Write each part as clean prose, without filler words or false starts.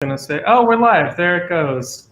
Gonna say, oh, we're live. There it goes.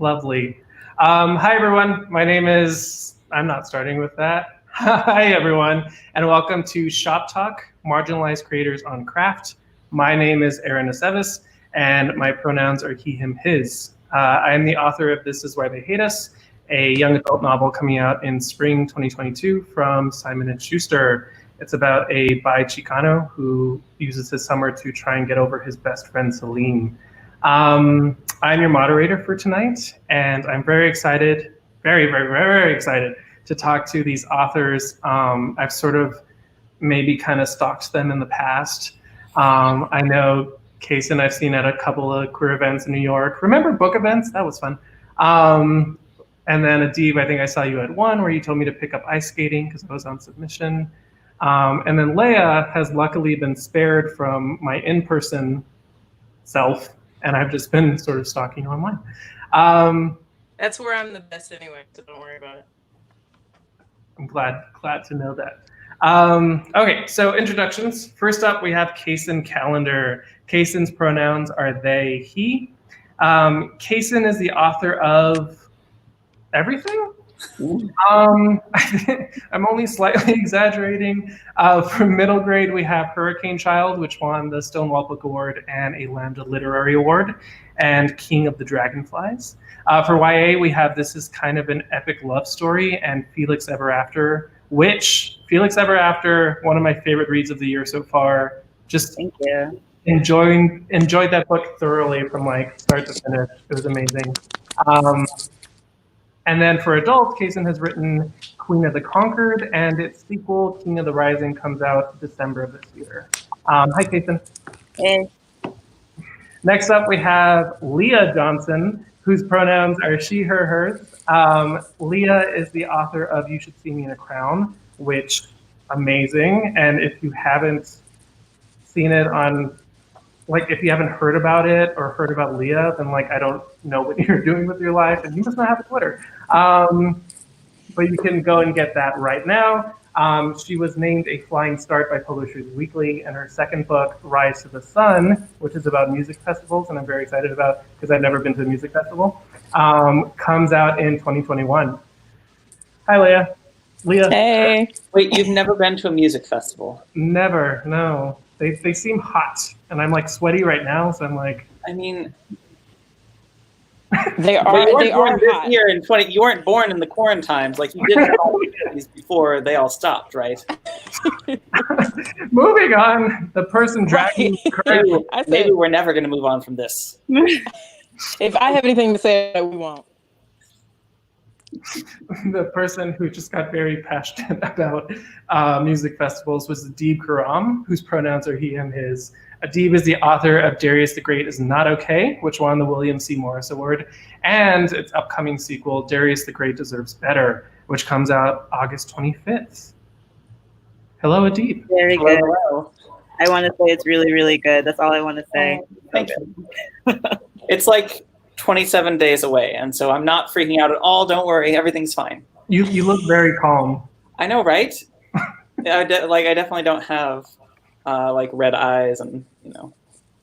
Lovely. Hi, everyone. My name is, I'm not starting with that. Hi, everyone, and welcome to Shop Talk, Marginalized Creators on Craft. My name is Aaron Aceves, and my pronouns are he, him, his. I am the author of This Is Why They Hate Us, a young adult novel coming out in spring 2022 from Simon & Schuster. It's about a bi-Chicano who uses his summer to try and get over his best friend, Celine. I'm your moderator for tonight, and I'm very excited, very excited to talk to these authors. I've sort of maybe kind of stalked them in the past. I know Kacen I've seen at a couple of queer events in New York. Remember book events? That was fun. And then Adib, I think I saw you at one where you told me to pick up ice skating because I was on submission. And then Leah has luckily been spared from my in-person self, and I've just been sort of stalking online. That's where I'm the best anyway, so don't worry about it. I'm glad to know that. Okay, so introductions. First up, we have Kacen Callender. Kacen's pronouns are they, he. Kacen is the author of everything? I'm only slightly exaggerating. For middle grade, we have Hurricane Child, which won the Stonewall Book Award and a Lambda Literary Award, and King of the Dragonflies. For YA, we have This Is Kind of an Epic Love Story and Felix Ever After, which Felix Ever After, one of my favorite reads of the year so far. Just Thank you. Enjoyed that book thoroughly from like start to finish. It was amazing. And then for adults, Kacen has written Queen of the Conquered, and its sequel, King of the Rising, comes out December of this year. Hi, Kacen. Hey. Next up, we have Leah Johnson, whose pronouns are she, her, hers. Leah is the author of You Should See Me in a Crown, which, amazing. And if you haven't seen it on, like, if you haven't heard about it or heard about Leah, then like I don't know what you're doing with your life, and you must not have a Twitter. But you can go and get that right now. She was named a Flying Start by Publishers Weekly, and her second book, Rise to the Sun, which is about music festivals, and I'm very excited about because I've never been to a music festival, comes out in 2021. Hi, Leah. Leah. Hey. Wait, you've never been to a music festival? Never, no. They seem hot, and I'm like sweaty right now, so I'm like. I mean, They are this hot. year in 20. You weren't born in the quarantines, like you did all these before they all stopped, right? Moving on, the person dragging Maybe we're never going to move on from this. If I have anything to say, we won't. the person who just got very passionate about music festivals was Adib Khorram, whose pronouns are he, him, his. Adib is the author of Darius the Great is Not Okay, which won the William C. Morris Award, and its upcoming sequel, Darius the Great Deserves Better, which comes out August 25th. Hello, Adib. Very Hello, good. hello. I want to say it's really, really good. That's all I want to say. Thank you. It's like 27 days away, and so I'm not freaking out at all. Don't worry, everything's fine. You look very calm. I know, right? I definitely don't have like red eyes and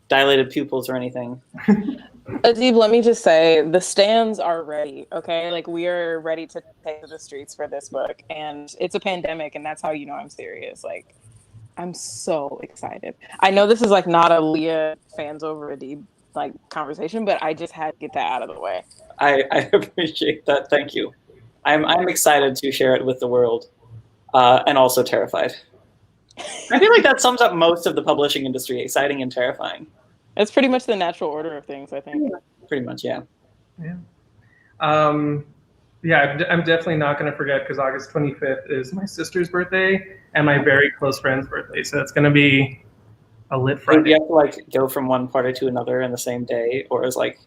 dilated pupils or anything. Adib, let me just say, the stands are ready, okay? Like, we are ready to take to the streets for this book, and it's a pandemic, and that's how you know I'm serious. Like, I'm so excited. I know this is like not a Leah fans over Adib like conversation, but I just had to get that out of the way. I appreciate that. Thank you. I'm excited to share it with the world, and also terrified. I feel like that sums up most of the publishing industry: exciting and terrifying. It's pretty much the natural order of things, I think. Pretty much, yeah. Yeah. Yeah, I'm definitely not going to forget because August 25th is my sister's birthday and my very close friend's birthday. So it's going to be a lit Friday. Do you have to like go from one party to another in the same day, or is like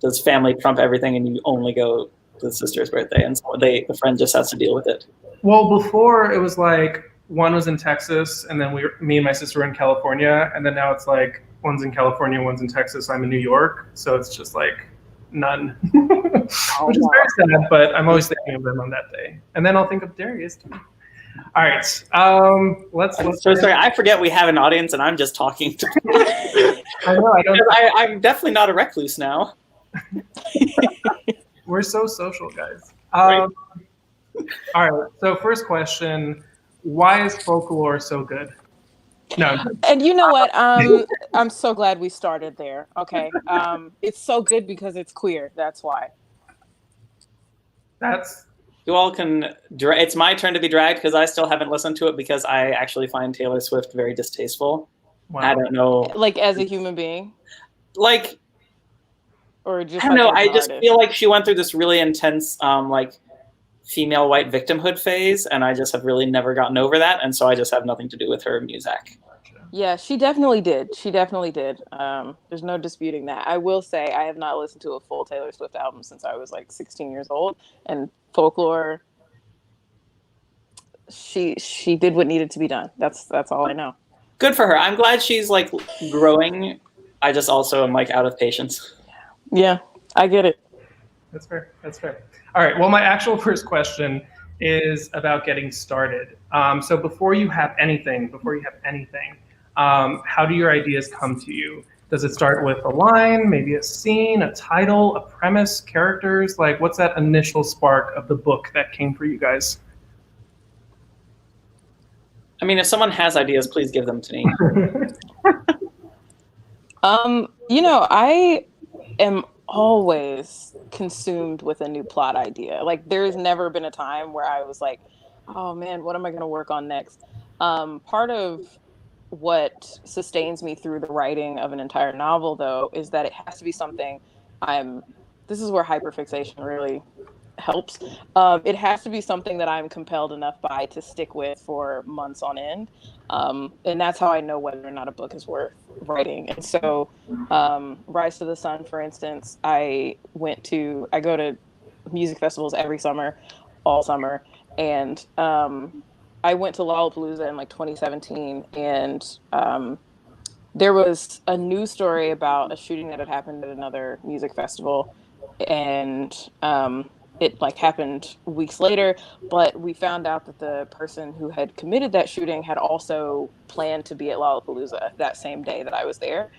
does family trump everything and you only go to the sister's birthday and so the friend just has to deal with it? Well, before it was like one was in Texas and then me and my sister were in California, and then now it's like one's in California, one's in Texas, I'm in New York. So it's just like none, which is very sad, but I'm always thinking of them on that day. And then I'll think of Darius too. All right. Let's. I'm so sorry. I forget we have an audience, and I'm just talking. I know. I'm definitely not a recluse now. We're so social, guys. Right. All right. So first question: why is folklore so good? No. And you know what? I'm so glad we started there. Okay. It's so good because it's queer. That's why. That's. You all can. It's my turn to be dragged because I still haven't listened to it because I actually find Taylor Swift very distasteful. Wow. I don't know. Like as a human being, like. Or just I don't know. like I just artist? feel like she went through this really intense, like, female white victimhood phase, and I just have really never gotten over that, and so I just have nothing to do with her music. Yeah, she definitely did. She definitely did. There's no disputing that. I will say I have not listened to a full Taylor Swift album since I was like 16 years old. And folklore, she did what needed to be done. That's all I know. Good for her. I'm glad she's like growing. I just also am like out of patience. Yeah, I get it. That's fair. That's fair. All right. Well, my actual first question is about getting started. So before you have anything, how do your ideas come to you? Does it start with a line, maybe a scene, a title, a premise, characters? Like, what's that initial spark of the book that came for you guys? I mean, if someone has ideas, please give them to me. I am always consumed with a new plot idea. Like, there's never been a time where I was like, oh man, what am I going to work on next? Part of what sustains me through the writing of an entire novel, though, is that it has to be something this is where hyperfixation really helps. It has to be something that I'm compelled enough by to stick with for months on end. And that's how I know whether or not a book is worth writing. And so Rise to the Sun, for instance, I go to music festivals every summer, all summer. And I went to Lollapalooza in like 2017, and there was a news story about a shooting that had happened at another music festival, and it like happened weeks later, but we found out that the person who had committed that shooting had also planned to be at Lollapalooza that same day that I was there.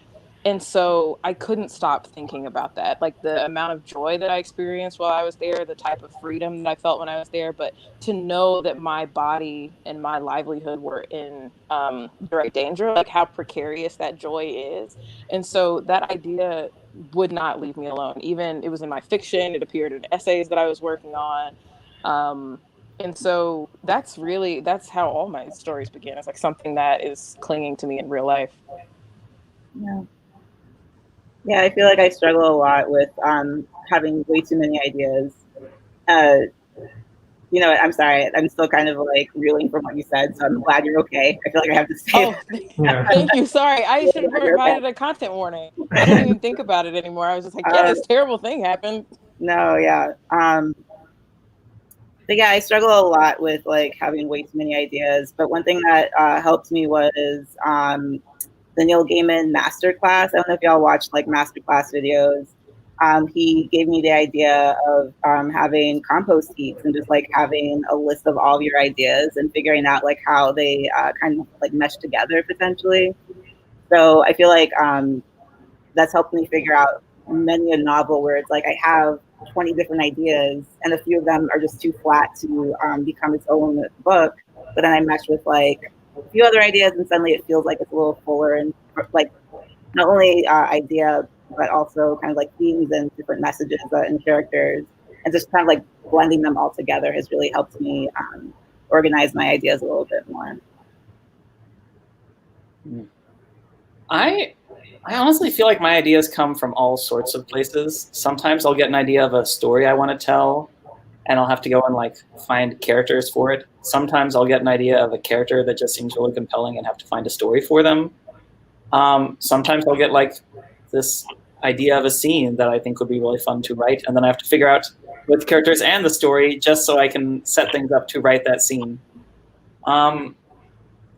And so I couldn't stop thinking about that, like the amount of joy that I experienced while I was there, the type of freedom that I felt when I was there. But to know that my body and my livelihood were in direct danger, like how precarious that joy is. And so that idea would not leave me alone. Even it was in my fiction, it appeared in essays that I was working on. And so that's how all my stories begin. It's like something that is clinging to me in real life. Yeah, I feel like I struggle a lot with having way too many ideas. I'm sorry, I'm still kind of like reeling from what you said, so I'm glad you're okay. I feel like I have to say Thank you. Sorry, I should have provided a content warning. I didn't even think about it anymore. I was just like, this terrible thing happened. No, yeah. But yeah, I struggle a lot with like having way too many ideas. But one thing that helped me was the Neil Gaiman masterclass. I don't know if y'all watched like masterclass videos. He gave me the idea of having compost heaps and just like having a list of all of your ideas and figuring out like how they kind of like mesh together potentially. So I feel like that's helped me figure out many a novel where it's like I have 20 different ideas and a few of them are just too flat to become its own book. But then I mesh with like a few other ideas and suddenly it feels like it's a little fuller and like not only idea but also kind of like themes and different messages and characters, and just kind of like blending them all together has really helped me organize my ideas a little bit more. I honestly feel like my ideas come from all sorts of places. Sometimes I'll get an idea of a story I want to tell, and I'll have to go and like find characters for it. Sometimes I'll get an idea of a character that just seems really compelling and have to find a story for them. Sometimes I'll get like this idea of a scene that I think would be really fun to write, and then I have to figure out with the characters and the story just so I can set things up to write that scene.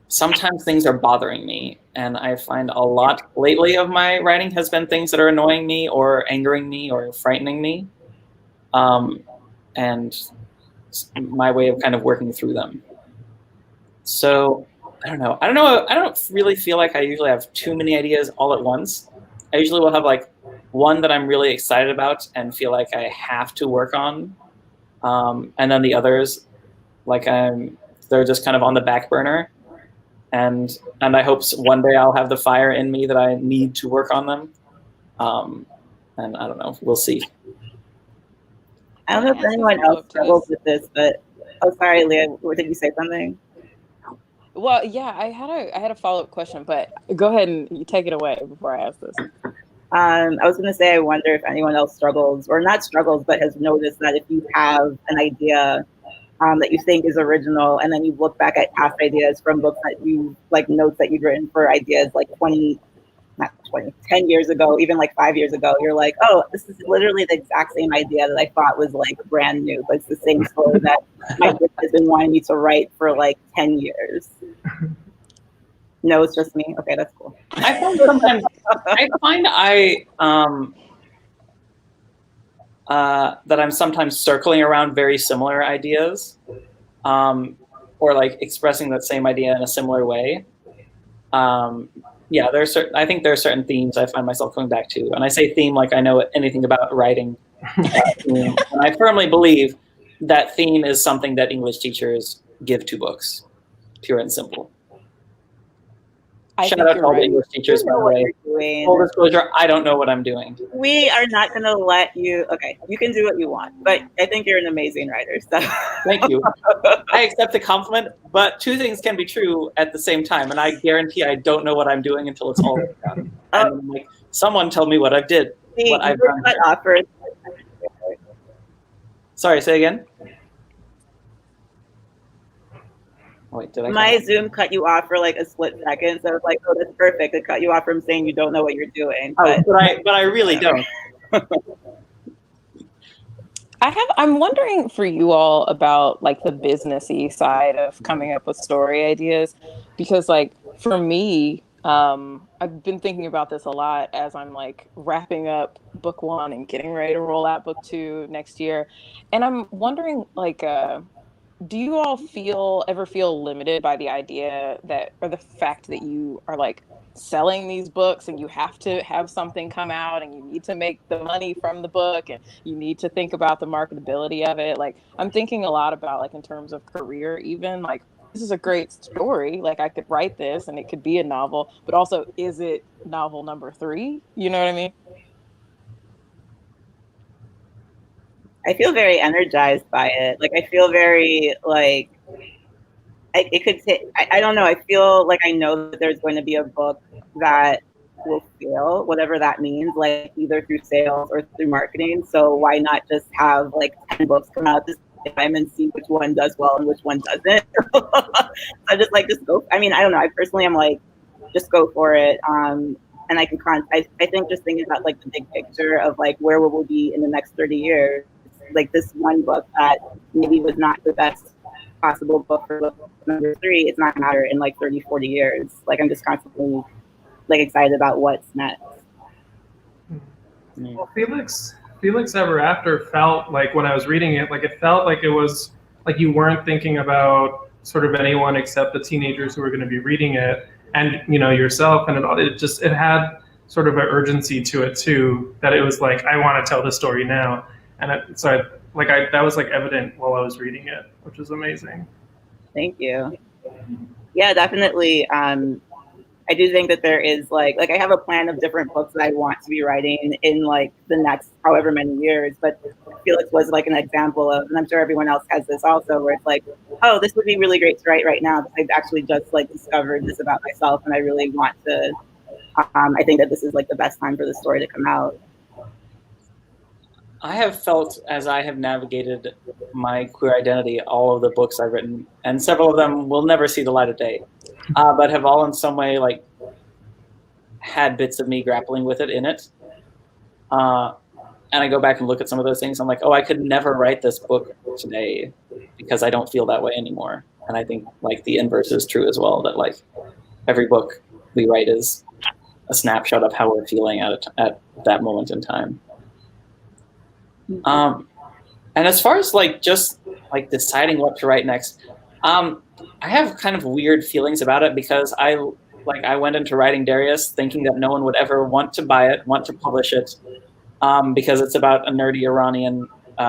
Sometimes things are bothering me, and I find a lot lately of my writing has been things that are annoying me or angering me or frightening me, and my way of kind of working through them. So I don't know. I don't really feel like I usually have too many ideas all at once. I usually will have like one that I'm really excited about and feel like I have to work on, and then the others, like they're just kind of on the back burner, and I hope one day I'll have the fire in me that I need to work on them. And I don't know. We'll see. I don't know if anyone else struggles with this, but oh, sorry, Leah. Did you say something? Well, yeah, I had a follow-up question, but go ahead and you take it away before I ask this. I was going to say, I wonder if anyone else struggles, or not struggles, but has noticed that if you have an idea that you think is original, and then you look back at past ideas from books that you like, notes that you've written for ideas like 10 years ago, even like 5 years ago, you're like, oh, this is literally the exact same idea that I thought was like brand new, but it's the same story that my book has been wanting me to write for like 10 years. No, it's just me. Okay, that's cool. I find sometimes that I'm sometimes circling around very similar ideas, or like expressing that same idea in a similar way. Yeah, I think there are certain themes I find myself coming back to, and I say theme like I know anything about writing. And I firmly believe that theme is something that English teachers give to books, pure and simple. Shout out to all the English teachers, by the way. Full disclosure, I don't know what I'm doing. We are not going to let you. Okay, you can do what you want, but I think you're an amazing writer. So. Thank you. I accept the compliment, but two things can be true at the same time, and I guarantee I don't know what I'm doing until it's all done. And like, someone tell me what I did. What I've done. Sorry, say again. Wait, did I? My Zoom cut you off for like a split second, so I was like, "Oh, that's perfect." It cut you off from saying you don't know what you're doing. But I really don't. I'm wondering for you all about like the businessy side of coming up with story ideas, because like for me, I've been thinking about this a lot as I'm like wrapping up book 1 and getting ready to roll out book 2 next year, and I'm wondering like. Do you all ever feel limited by the idea that, or the fact that you are like selling these books and you have to have something come out and you need to make the money from the book and you need to think about the marketability of it? Like, I'm thinking a lot about like in terms of career, even like this is a great story. Like I could write this and it could be a novel, but also is it novel number 3? You know what I mean? I feel very energized by it. Like, I feel very like it could take, I don't know. I feel like I know that there's going to be a book that will fail, whatever that means, like either through sales or through marketing. So why not just have like 10 books come out this time and see which one does well and which one doesn't? I just go. I mean, I don't know. I personally am like, just go for it. And I can I think just thinking about like the big picture of like where will we be in the next 30 years. Like this one book that maybe was not the best possible book for book number 3, it's not gonna matter in like 30, 40 years. Like I'm just constantly like excited about what's next. Well, Felix Ever After felt like when I was reading it, like it felt like it was like you weren't thinking about sort of anyone except the teenagers who were going to be reading it, and you know yourself, and it had sort of an urgency to it too, that it was like I want to tell the story now. And that was like evident while I was reading it, which is amazing. Thank you. Yeah, definitely. I do think that there is like I have a plan of different books that I want to be writing in like the next however many years. But Felix was like an example of, and I'm sure everyone else has this also, where it's like, oh, this would be really great to write right now because I've actually just like discovered this about myself, and I really want to. I think that this is like the best time for the story to come out. I have felt as I have navigated my queer identity, all of the books I've written, and several of them will never see the light of day, but have all in some way like had bits of me grappling with it in it. And I go back and look at some of those things. I'm like, oh, I could never write this book today because I don't feel that way anymore. And I think like the inverse is true as well, that like every book we write is a snapshot of how we're feeling at that moment in time. And as far as like just like deciding what to write next, I have kind of weird feelings about it because I went into writing Darius thinking that no one would ever want to buy it, want to publish it, because it's about a nerdy Iranian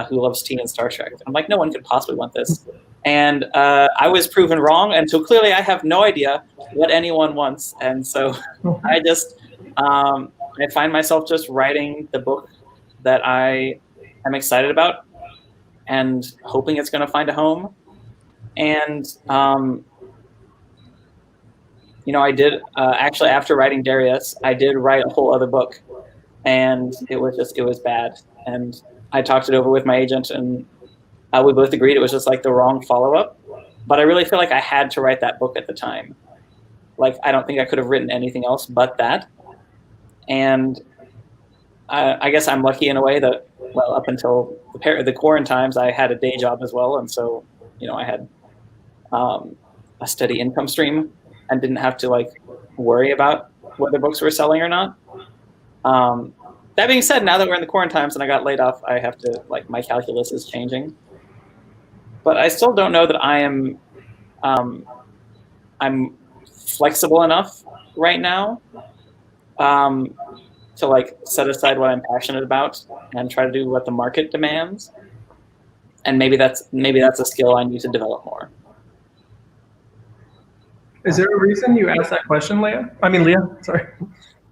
who loves tea and Star Trek. I'm like, no one could possibly want this. And I was proven wrong, and so clearly I have no idea what anyone wants. And so I just, I find myself just writing the book that I am excited about and hoping it's going to find a home. And, I did, actually after writing Darius, I did write a whole other book, and it was bad. And I talked it over with my agent, and we both agreed it was just like the wrong follow-up. But I really feel like I had to write that book at the time. Like, I don't think I could have written anything else but that. And I guess I'm lucky in a way that, well, up until the quarantines, I had a day job as well. And so, I had a steady income stream and didn't have to worry about whether books were selling or not. That being said, now that we're in the quarantines and I got laid off, I have to, my calculus is changing. But I still don't know that I am, I'm flexible enough right now to set aside what I'm passionate about and try to do what the market demands. And maybe that's a skill I need to develop more. Is there a reason you asked that question, Leah? I mean, Leah, sorry.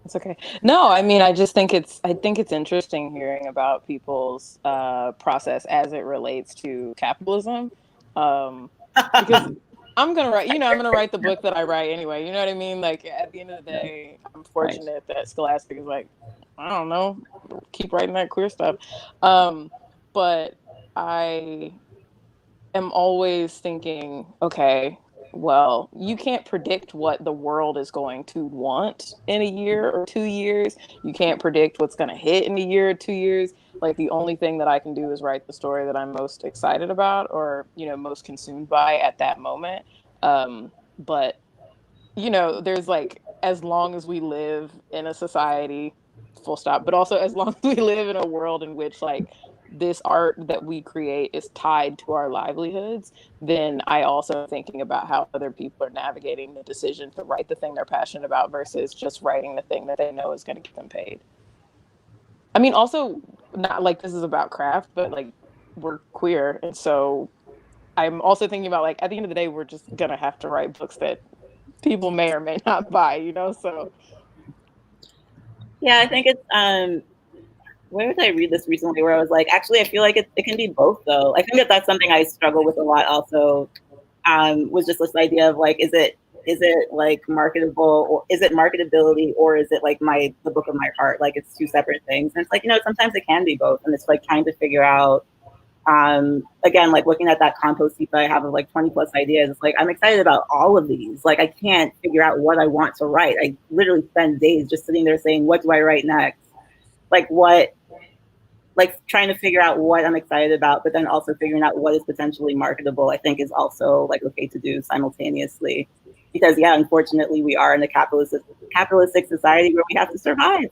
It's okay. No, I mean, I think it's interesting hearing about people's process as it relates to capitalism, because I'm gonna write the book that I write anyway. You know what I mean? Like, at the end of the day, I'm fortunate that Scholastic is like, I don't know, keep writing that queer stuff. But I am always thinking, okay, well, you can't predict what the world is going to want in a year or 2 years. You can't predict what's going to hit in a year or 2 years. Like, the only thing that I can do is write the story that I'm most excited about or, most consumed by at that moment. But, there's as long as we live in a society, full stop, but also as long as we live in a world in which this art that we create is tied to our livelihoods, then I also am thinking about how other people are navigating the decision to write the thing they're passionate about versus just writing the thing that they know is going to get them paid. I mean, also, not this is about craft, but we're queer. And so I'm also thinking about at the end of the day, we're just going to have to write books that people may or may not buy, so. Yeah, I think it's, where did I read this recently where I was like, actually, I feel like it can be both though. I think that's something I struggle with a lot also, was just this idea of is it marketable, or is it marketability, or is it the book of my heart? It's two separate things. And it's sometimes it can be both. And it's trying to figure out, again, looking at that compost heap that I have of 20 plus ideas, it's I'm excited about all of these. I can't figure out what I want to write. I literally spend days just sitting there saying, what do I write next? Trying to figure out what I'm excited about, but then also figuring out what is potentially marketable, I think is also okay to do simultaneously. Because unfortunately we are in a capitalistic society where we have to survive.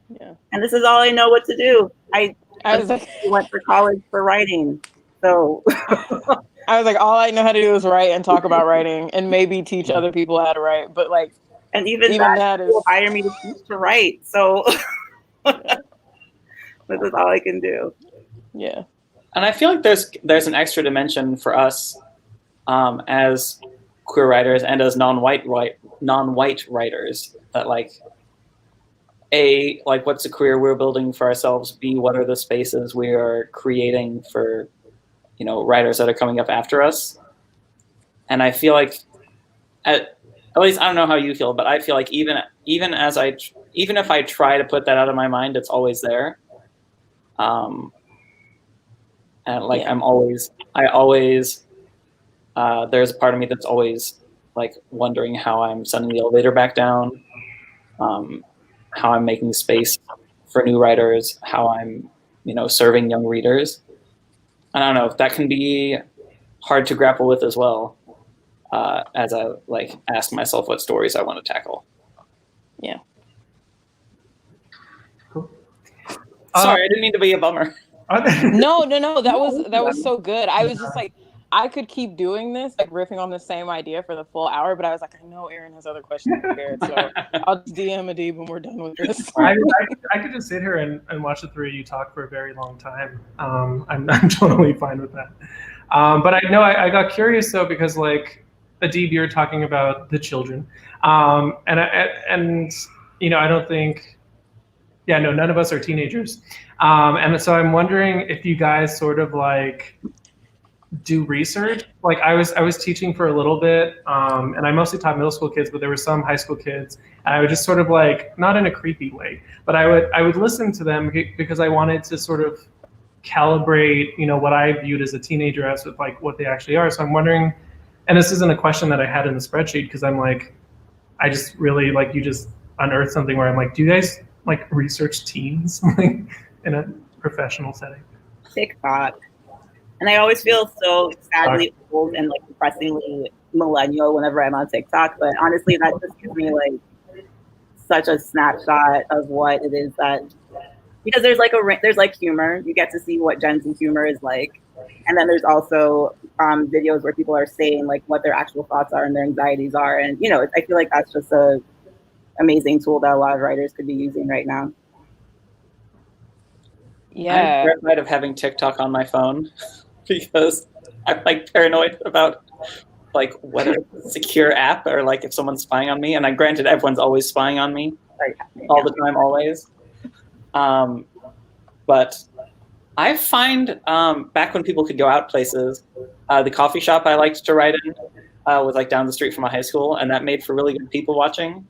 Yeah. And this is all I know what to do. I was went to college for writing. So I was all I know how to do is write and talk about writing and maybe teach other people how to write. But and even that is, people hire me to teach to write. So this is all I can do. Yeah. And I feel like there's an extra dimension for us as queer writers and as non-white writers that what's the career we're building for ourselves? B, what are the spaces we are creating for writers that are coming up after us? And I feel like at least I don't know how you feel, but I feel like even if I try to put that out of my mind, it's always there. And I always there's a part of me that's always wondering how I'm sending the elevator back down, how I'm making space for new writers, how I'm serving young readers. I don't know, that can be hard to grapple with as well, as I ask myself what stories I want to tackle. Yeah. Cool. Sorry, I didn't mean to be a bummer. No. That was so good. I was just I could keep doing this, like riffing on the same idea for the full hour, but I was like, I know Aaron has other questions prepared, so I'll just DM Adib when we're done with this. I could just sit here and watch the three of you talk for a very long time. I'm totally fine with that. But I know I got curious though, because like Adib, you're talking about the children, and you know, I don't think, yeah, no, none of us are teenagers, and so I'm wondering if you guys sort of like do research. Like I was teaching for a little bit, and I mostly taught middle school kids, but there were some high school kids, and I would just sort of like, not in a creepy way, but I would listen to them because I wanted to sort of calibrate, you know, what I viewed as a teenager as with like what they actually are. So I'm wondering, and this isn't a question that I had in the spreadsheet, because I'm like, I just really like, you just unearthed something where I'm like, do you guys like research teens like in a professional setting? TikTok. And I always feel so sadly old and like depressingly millennial whenever I'm on TikTok. But honestly, that just gives me like such a snapshot of what it is that, because there's like humor. You get to see what Gen Z humor is like. And then there's also videos where people are saying like what their actual thoughts are and their anxieties are. And, you know, I feel like that's just a amazing tool that a lot of writers could be using right now. Yeah. I'm terrified of having TikTok on my phone because I'm like paranoid about like whether it's a secure app or like if someone's spying on me. And granted, everyone's always spying on me all the time, always. But I find back when people could go out places, the coffee shop I liked to write in was like down the street from my high school, and that made for really good people watching.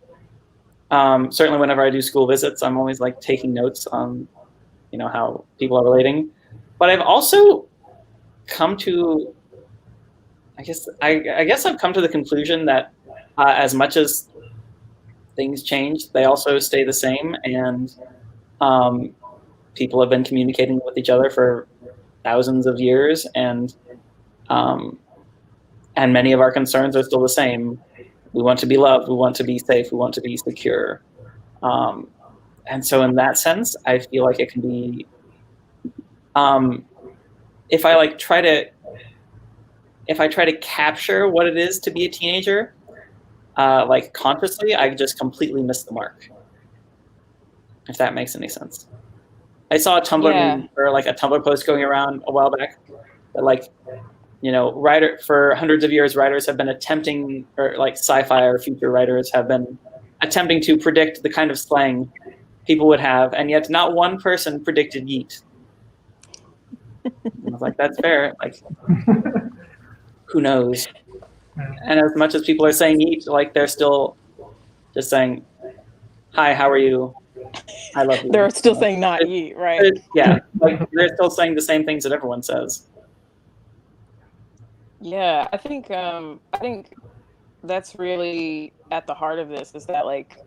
Certainly whenever I do school visits, I'm always like taking notes on, you know, how people are relating. But I've also come to, I guess I've come to the conclusion that as much as things change, they also stay the same, and people have been communicating with each other for thousands of years, and many of our concerns are still the same. We want to be loved, we want to be safe, we want to be secure. And so in that sense, I feel like it can be, if I try to capture what it is to be a teenager, like consciously, I just completely miss the mark. If that makes any sense. I saw a Tumblr meme, or like a Tumblr post going around a while back that, like, you know, for hundreds of years, writers have been attempting, or like sci-fi or future writers have been attempting to predict the kind of slang people would have, and yet not one person predicted yeet. I was like, that's fair. Like, who knows? And as much as people are saying yeet, like they're still just saying, hi, how are you? I love you. They're still saying not yeet, right? Yeah, like they're still saying the same things that everyone says. Yeah, I think that's really at the heart of this, is that like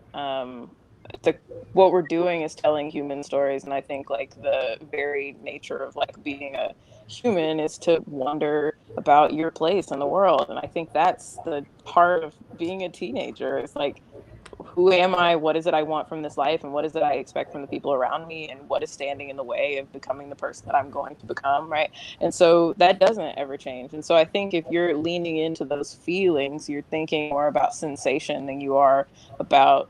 what we're doing is telling human stories, and I think like the very nature of like being a human is to wonder about your place in the world, and I think that's the part of being a teenager. It's like, who am I? What is it I want from this life? And what is it I expect from the people around me? And what is standing in the way of becoming the person that I'm going to become, right? And so that doesn't ever change. And so I think if you're leaning into those feelings, you're thinking more about sensation than you are about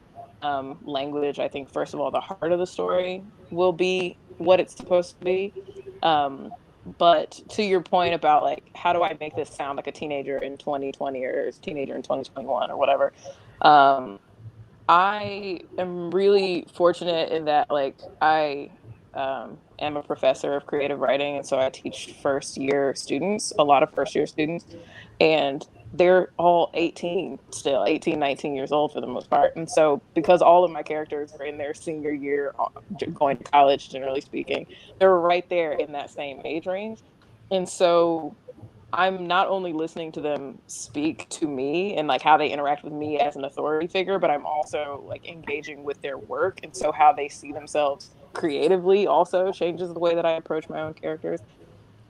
language. I think, first of all, the heart of the story will be what it's supposed to be. But to your point about like, how do I make this sound like a teenager in 2020 or a teenager in 2021 or whatever? I am really fortunate in that, like, I am a professor of creative writing, and so I teach first-year students, a lot of first-year students, and they're all 18 still, 18, 19 years old for the most part. And so because all of my characters are in their senior year, going to college, generally speaking, they're right there in that same age range. And so I'm not only listening to them speak to me and like how they interact with me as an authority figure, but I'm also like engaging with their work. And so how they see themselves creatively also changes the way that I approach my own characters.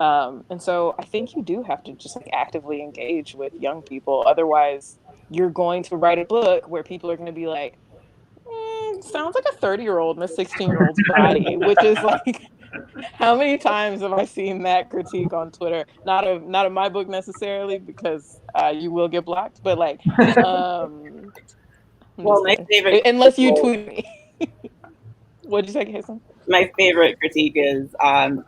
And so I think you do have to just like actively engage with young people. Otherwise, you're going to write a book where people are going to be like, sounds like a 30-year-old in a 16-year-old's body, which is like How many times have I seen that critique on Twitter? Not of my book necessarily, because you will get blocked, but like, I'm Well, just my kidding. favorite, Unless you tweet me. What'd you say, Kacen? my favorite critique is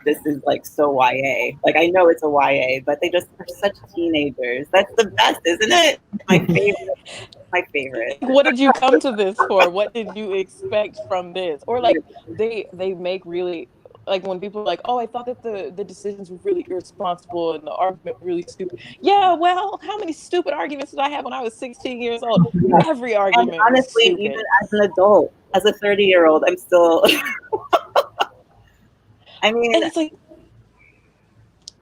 this is like so YA. Like I know it's a YA, but they just are such teenagers. That's the best, isn't it? My favorite. My favorite. What did you come to this for? What did you expect from this? Or like they make really, like when people are like, oh, I thought that the decisions were really irresponsible and the argument really stupid. Yeah, well, how many stupid arguments did I have when I was 16 years old? Every argument. And honestly, was stupid. even as an adult, as a 30-year-old, I'm still. I mean, and it's like,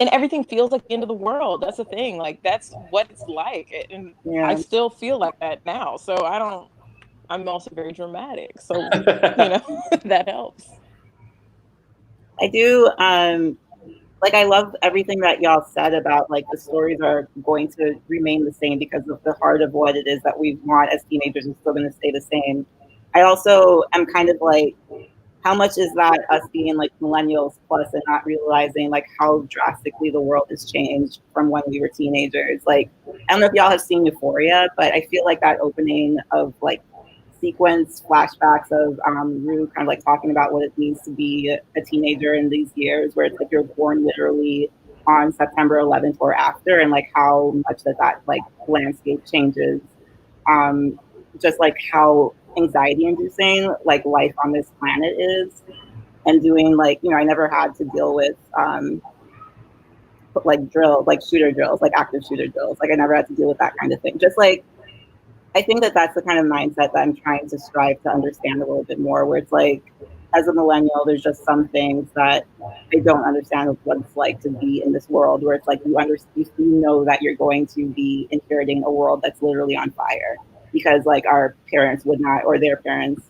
and everything feels like the end of the world. That's the thing. Like that's what it's like, and yeah. I still feel like that now. So I'm also very dramatic. So that helps. I do. Like I love everything that y'all said about like the stories are going to remain the same because of the heart of what it is that we want as teenagers is still going to stay the same. I also am kind of like, how much is that us being like millennials plus and not realizing like how drastically the world has changed from when we were teenagers? Like, I don't know if y'all have seen Euphoria, but I feel like that opening of like sequence flashbacks of Rue kind of like talking about what it means to be a teenager in these years, where it's like you're born literally on September 11th or after, and like how much that like landscape changes. Just like how anxiety inducing like life on this planet is, and doing like, I never had to deal with like drills, like shooter drills, like active shooter drills. Like I never had to deal with that kind of thing. Just like, I think that's the kind of mindset that I'm trying to strive to understand a little bit more, where it's like, as a millennial, there's just some things that I don't understand what it's like to be in this world, where it's like you know that you're going to be inheriting a world that's literally on fire, because like our parents would not, or their parents,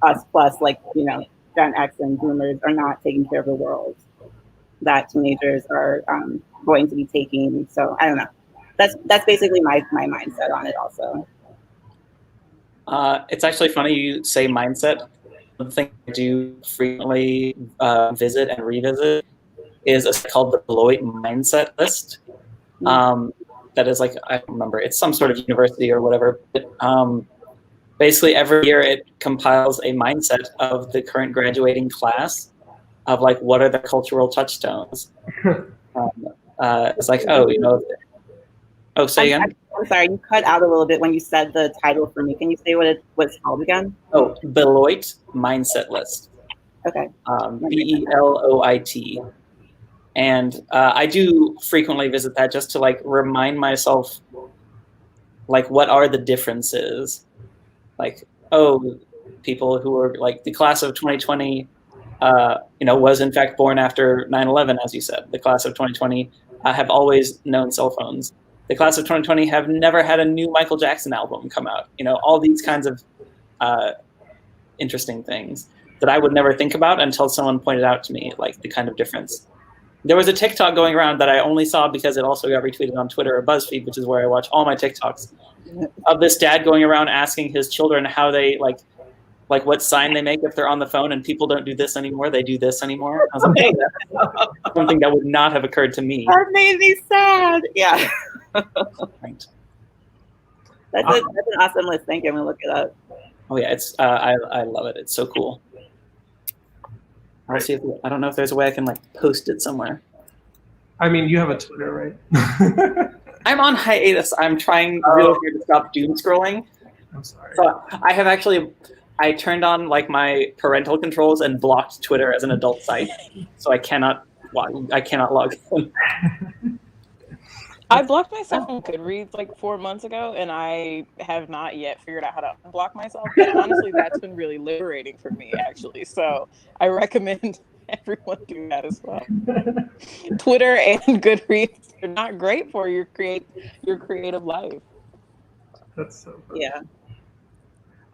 us plus like, Gen X and boomers are not taking care of the world that teenagers are going to be taking. So I don't know. That's basically my mindset on it also. It's actually funny you say mindset. The thing I do frequently visit and revisit is a called the Beloit Mindset List. That is like, I don't remember, it's some sort of university or whatever. But, basically, every year it compiles a mindset of the current graduating class of like what are the cultural touchstones. It's like, say again. I'm sorry, you cut out a little bit when you said the title for me. Can you say what it was called again? Oh, Beloit Mindset List. Okay. Beloit. And I do frequently visit that just to like remind myself, like, what are the differences? Like, people who are like the class of 2020, was in fact born after 9/11, as you said. The class of 2020 have always known cell phones. The class of 2020 have never had a new Michael Jackson album come out. All these kinds of interesting things that I would never think about until someone pointed out to me, like the kind of difference. There was a TikTok going around that I only saw because it also got retweeted on Twitter or BuzzFeed, which is where I watch all my TikToks, of this dad going around asking his children how they like what sign they make if they're on the phone, and people don't do this anymore, they do this anymore. I was like, hey, that's something that would not have occurred to me. That made me sad. Yeah. Right. That's an awesome list. Thank you. I'm gonna look it up. Oh yeah, it's I love it. It's so cool. I'll see if I don't know if there's a way I can like post it somewhere. I mean, you have a Twitter, right? I'm on hiatus. I'm trying really hard to stop doom scrolling. I'm sorry. So I turned on like my parental controls and blocked Twitter as an adult site, so I cannot log in. I blocked myself from Goodreads like 4 months ago, and I have not yet figured out how to unblock myself. But honestly, that's been really liberating for me, actually. So I recommend everyone do that as well. Twitter and Goodreads are not great for your creative life. That's so funny. Yeah.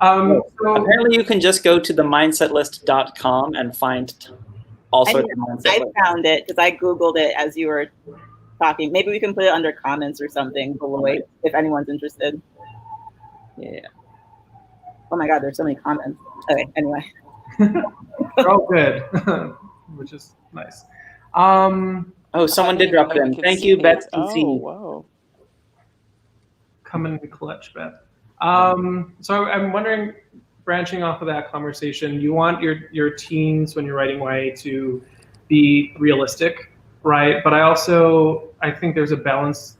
So apparently, you can just go to themindsetlist.com and find all sorts of mindset lists. I found it because I Googled it as you were talking. Maybe we can put it under comments or something below if anyone's interested. Yeah. Oh my God, there's so many comments. Okay, anyway. they're all good. which is nice. Oh, someone did drop it in. Thank you, Beth. Oh, whoa. Come in clutch, Beth. So I'm wondering, branching off of that conversation, you want your teens when you're writing YA to be realistic, right? But I think there's a balance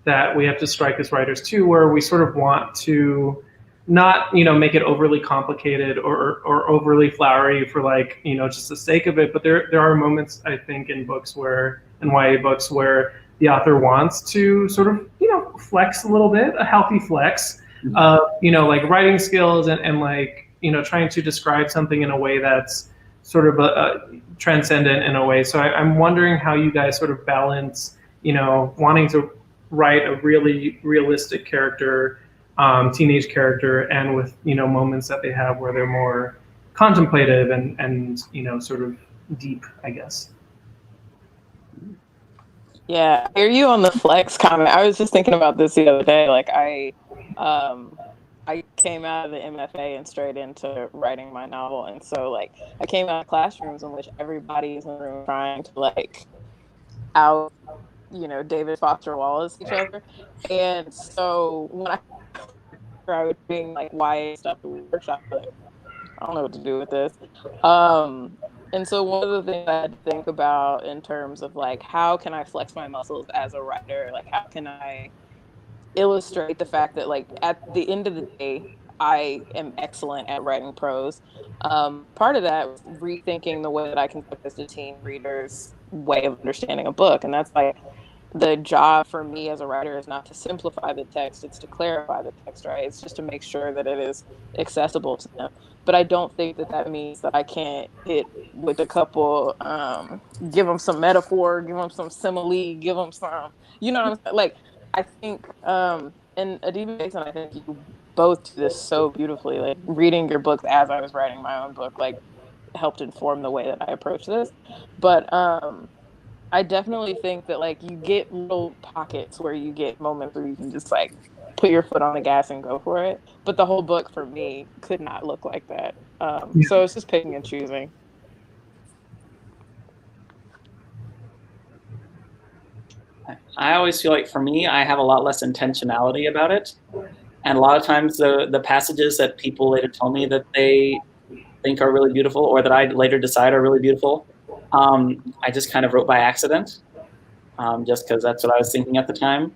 that we have to strike as writers too, where we sort of want to not, make it overly complicated or overly flowery for just the sake of it. But there are moments, I think, in YA books where the author wants to sort of, flex a little bit, a healthy flex, like writing skills and trying to describe something in a way that's sort of transcendent in a way. So I'm wondering how you guys sort of balance, wanting to write a really realistic character, teenage character, and with, moments that they have where they're more contemplative and sort of deep, I guess. Yeah, I hear you on the flex comment. I was just thinking about this the other day. Like I came out of the MFA and straight into writing my novel, and so I came out of classrooms in which everybody is in the room trying to out, David Foster Wallace each other, and so when I was doing YA stuff at the workshop, I don't know what to do with this. And so one of the things I had to think about in terms of how can I flex my muscles as a writer? How can I illustrate the fact that at the end of the day, I am excellent at writing prose. Part of that was rethinking the way that I can focus the teen reader's way of understanding a book. And that's the job for me as a writer is not to simplify the text, it's to clarify the text, right? It's just to make sure that it is accessible to them. But I don't think that means that I can't hit with a couple, give them some metaphor, give them some simile, give them some, what I'm saying? I think, and Adib and Kacen, I think you both do this so beautifully. Reading your books as I was writing my own book, helped inform the way that I approach this. But I definitely think that you get little pockets where you get moments where you can just put your foot on the gas and go for it. But the whole book for me could not look like that. So it's just picking and choosing. I always feel like for me, I have a lot less intentionality about it. And a lot of times the passages that people later tell me that they think are really beautiful or that I later decide are really beautiful, I just kind of wrote by accident, just because that's what I was thinking at the time.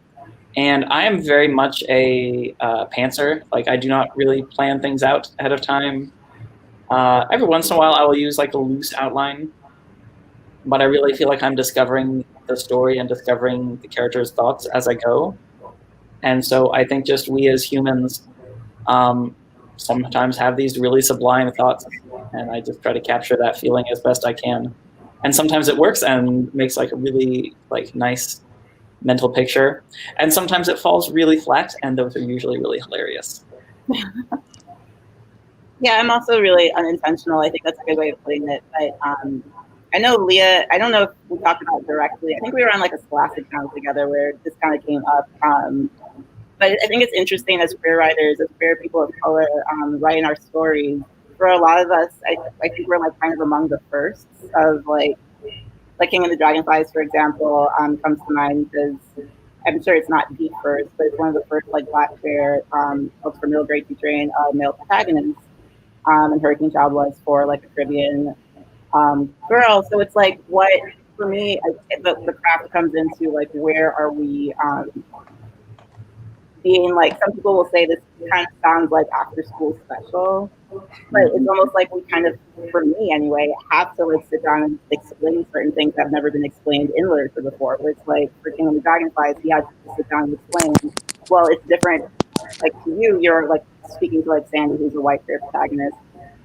And I am very much a pantser. I do not really plan things out ahead of time. Every once in a while, I will use a loose outline, but I really feel like I'm discovering the story and discovering the character's thoughts as I go. And so I think just we as humans sometimes have these really sublime thoughts, and I just try to capture that feeling as best I can. And sometimes it works and makes a really nice mental picture, and sometimes it falls really flat, and those are usually really hilarious. Yeah, I'm also really unintentional. I think that's a good way of putting it. But I know Leah, I don't know if we talked about it directly. I think we were on a Scholastic channel together where this kind of came up. But I think it's interesting as queer writers, as queer people of color, writing our stories. For a lot of us, I think we're kind of among the firsts of King of the Dragonflies, for example, comes to mind because I'm sure it's not the first, but it's one of the first Black queer books for middle grade featuring male protagonists. And Hurricane Child was for a Caribbean girl. So it's what for me the craft comes into where are we being some people will say this kind of sounds like after school special, but it's almost we kind of, for me anyway, have to sit down and explain certain things that have never been explained in literature before. Where it's for King of the Dragonflies, he had to sit down and explain, well, it's different. To you, you're speaking to Sandy, who's a white queer protagonist.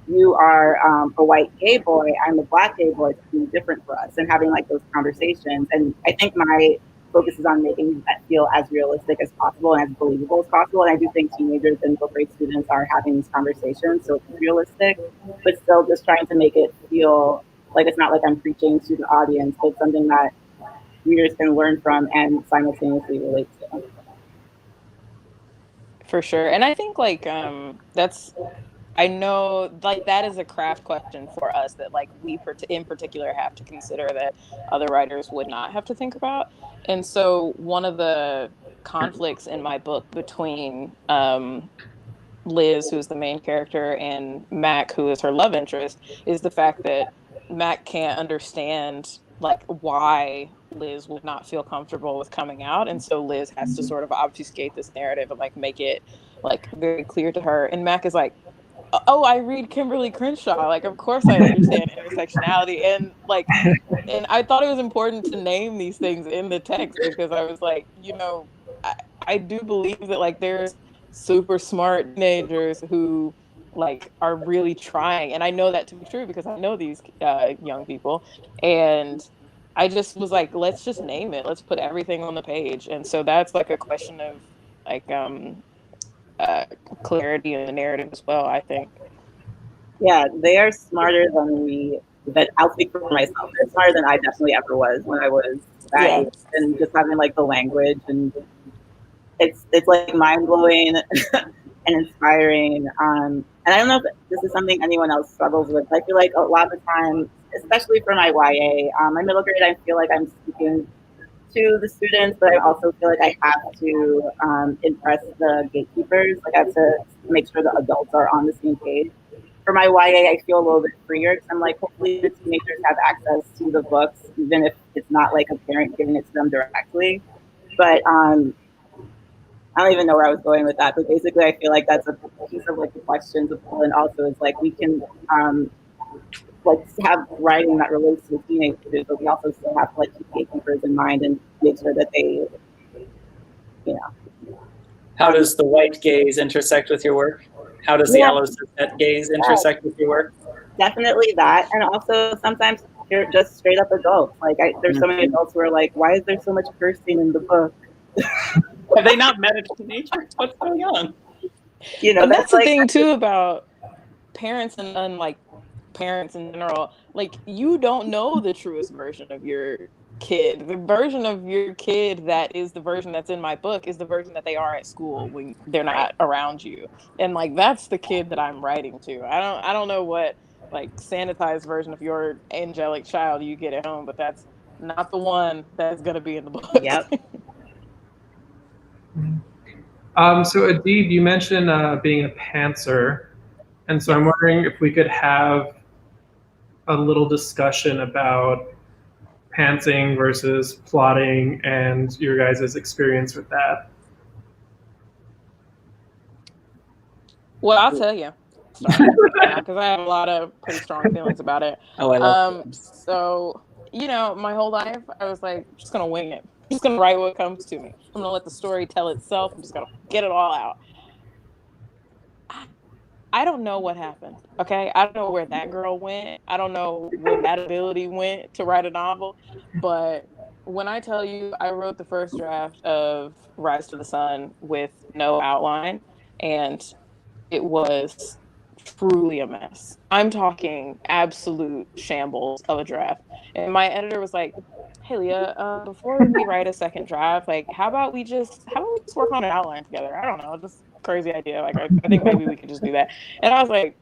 You are a white gay boy. I'm a Black gay boy. It's different for us, and having those conversations. And I think my focus is on making that feel as realistic as possible and as believable as possible. And I do think teenagers and middle grade students are having these conversations, so it's realistic, but still just trying to make it feel like it's not I'm preaching to the audience, but something that readers can learn from and simultaneously relate to. For sure. And I think that's I know like that is a craft question for us that like we in particular have to consider that other writers would not have to think about. And so one of the conflicts in my book between Liz, who is the main character, and Mac, who is her love interest, is the fact that Mac can't understand like why Liz would not feel comfortable with coming out, and so Liz has to sort of obfuscate this narrative and like make it like very clear to her. And Mac is like, oh, I read Kimberly Crenshaw, like of course I understand intersectionality, and like, and I thought it was important to name these things in the text because I was like, you know, I do believe that like there's super smart teenagers who like are really trying, and I know that to be true because I know these young people, and I just was like, let's just name it, let's put everything on the page. And so that's like a question of like clarity in the narrative as well, I think. Yeah, they are smarter than we. But I'll speak for myself. They're smarter than I definitely ever was when I was that age, and just having like the language, and it's like mind blowing and inspiring. And I don't know if this is something anyone else struggles with. I feel like a lot of the time, especially for my YA, my middle grade, I feel like I'm speaking to the students, but I also feel like I have to impress the gatekeepers. Like I have to make sure the adults are on the same page. For my YA, I feel a little bit freer because I'm like, hopefully the teenagers have access to the books, even if it's not like a parent giving it to them directly. But I don't even know where I was going with that. But basically, I feel like that's a piece of like the question to pull in also is like we can like have writing that relates to the teenagers, but we also still have to like keep gatekeepers in mind and make sure that they, you know. How does the white gaze intersect with your work? How does the alloset gaze intersect with your work? Definitely that, and also sometimes you're just straight up adults. Like there's so many adults who are like, "Why is there so much cursing in the book?" Have they not met a teenager? What's going on? You know, and that's the like, thing too about parents and like parents in general. Like you don't know the truest version of your kid. The version of your kid that is the version that's in my book is the version that they are at school when they're not around you. And like that's the kid that I'm writing to. I don't know what like sanitized version of your angelic child you get at home, but that's not the one that's gonna be in the book. Yep. So Adib, you mentioned being a pantser, and so I'm wondering if we could have a little discussion about pantsing versus plotting and your guys' experience with that. Well, I'll tell you, because I have a lot of pretty strong feelings about it. Oh, I love it. So, you know, my whole life, I was like, I'm just going to wing it. I'm just going to write what comes to me. I'm going to let the story tell itself. I'm just going to get it all out. I don't know what happened, okay? I don't know where that girl went. I don't know where that ability went to write a novel. But when I tell you, I wrote the first draft of Rise to the Sun with no outline, and it was truly a mess. I'm talking absolute shambles of a draft. And my editor was like, "Hey Leah, before we write a second draft, like how about we just work on an outline together? I don't know, just crazy idea. Like I think maybe we could just do that." And I was like,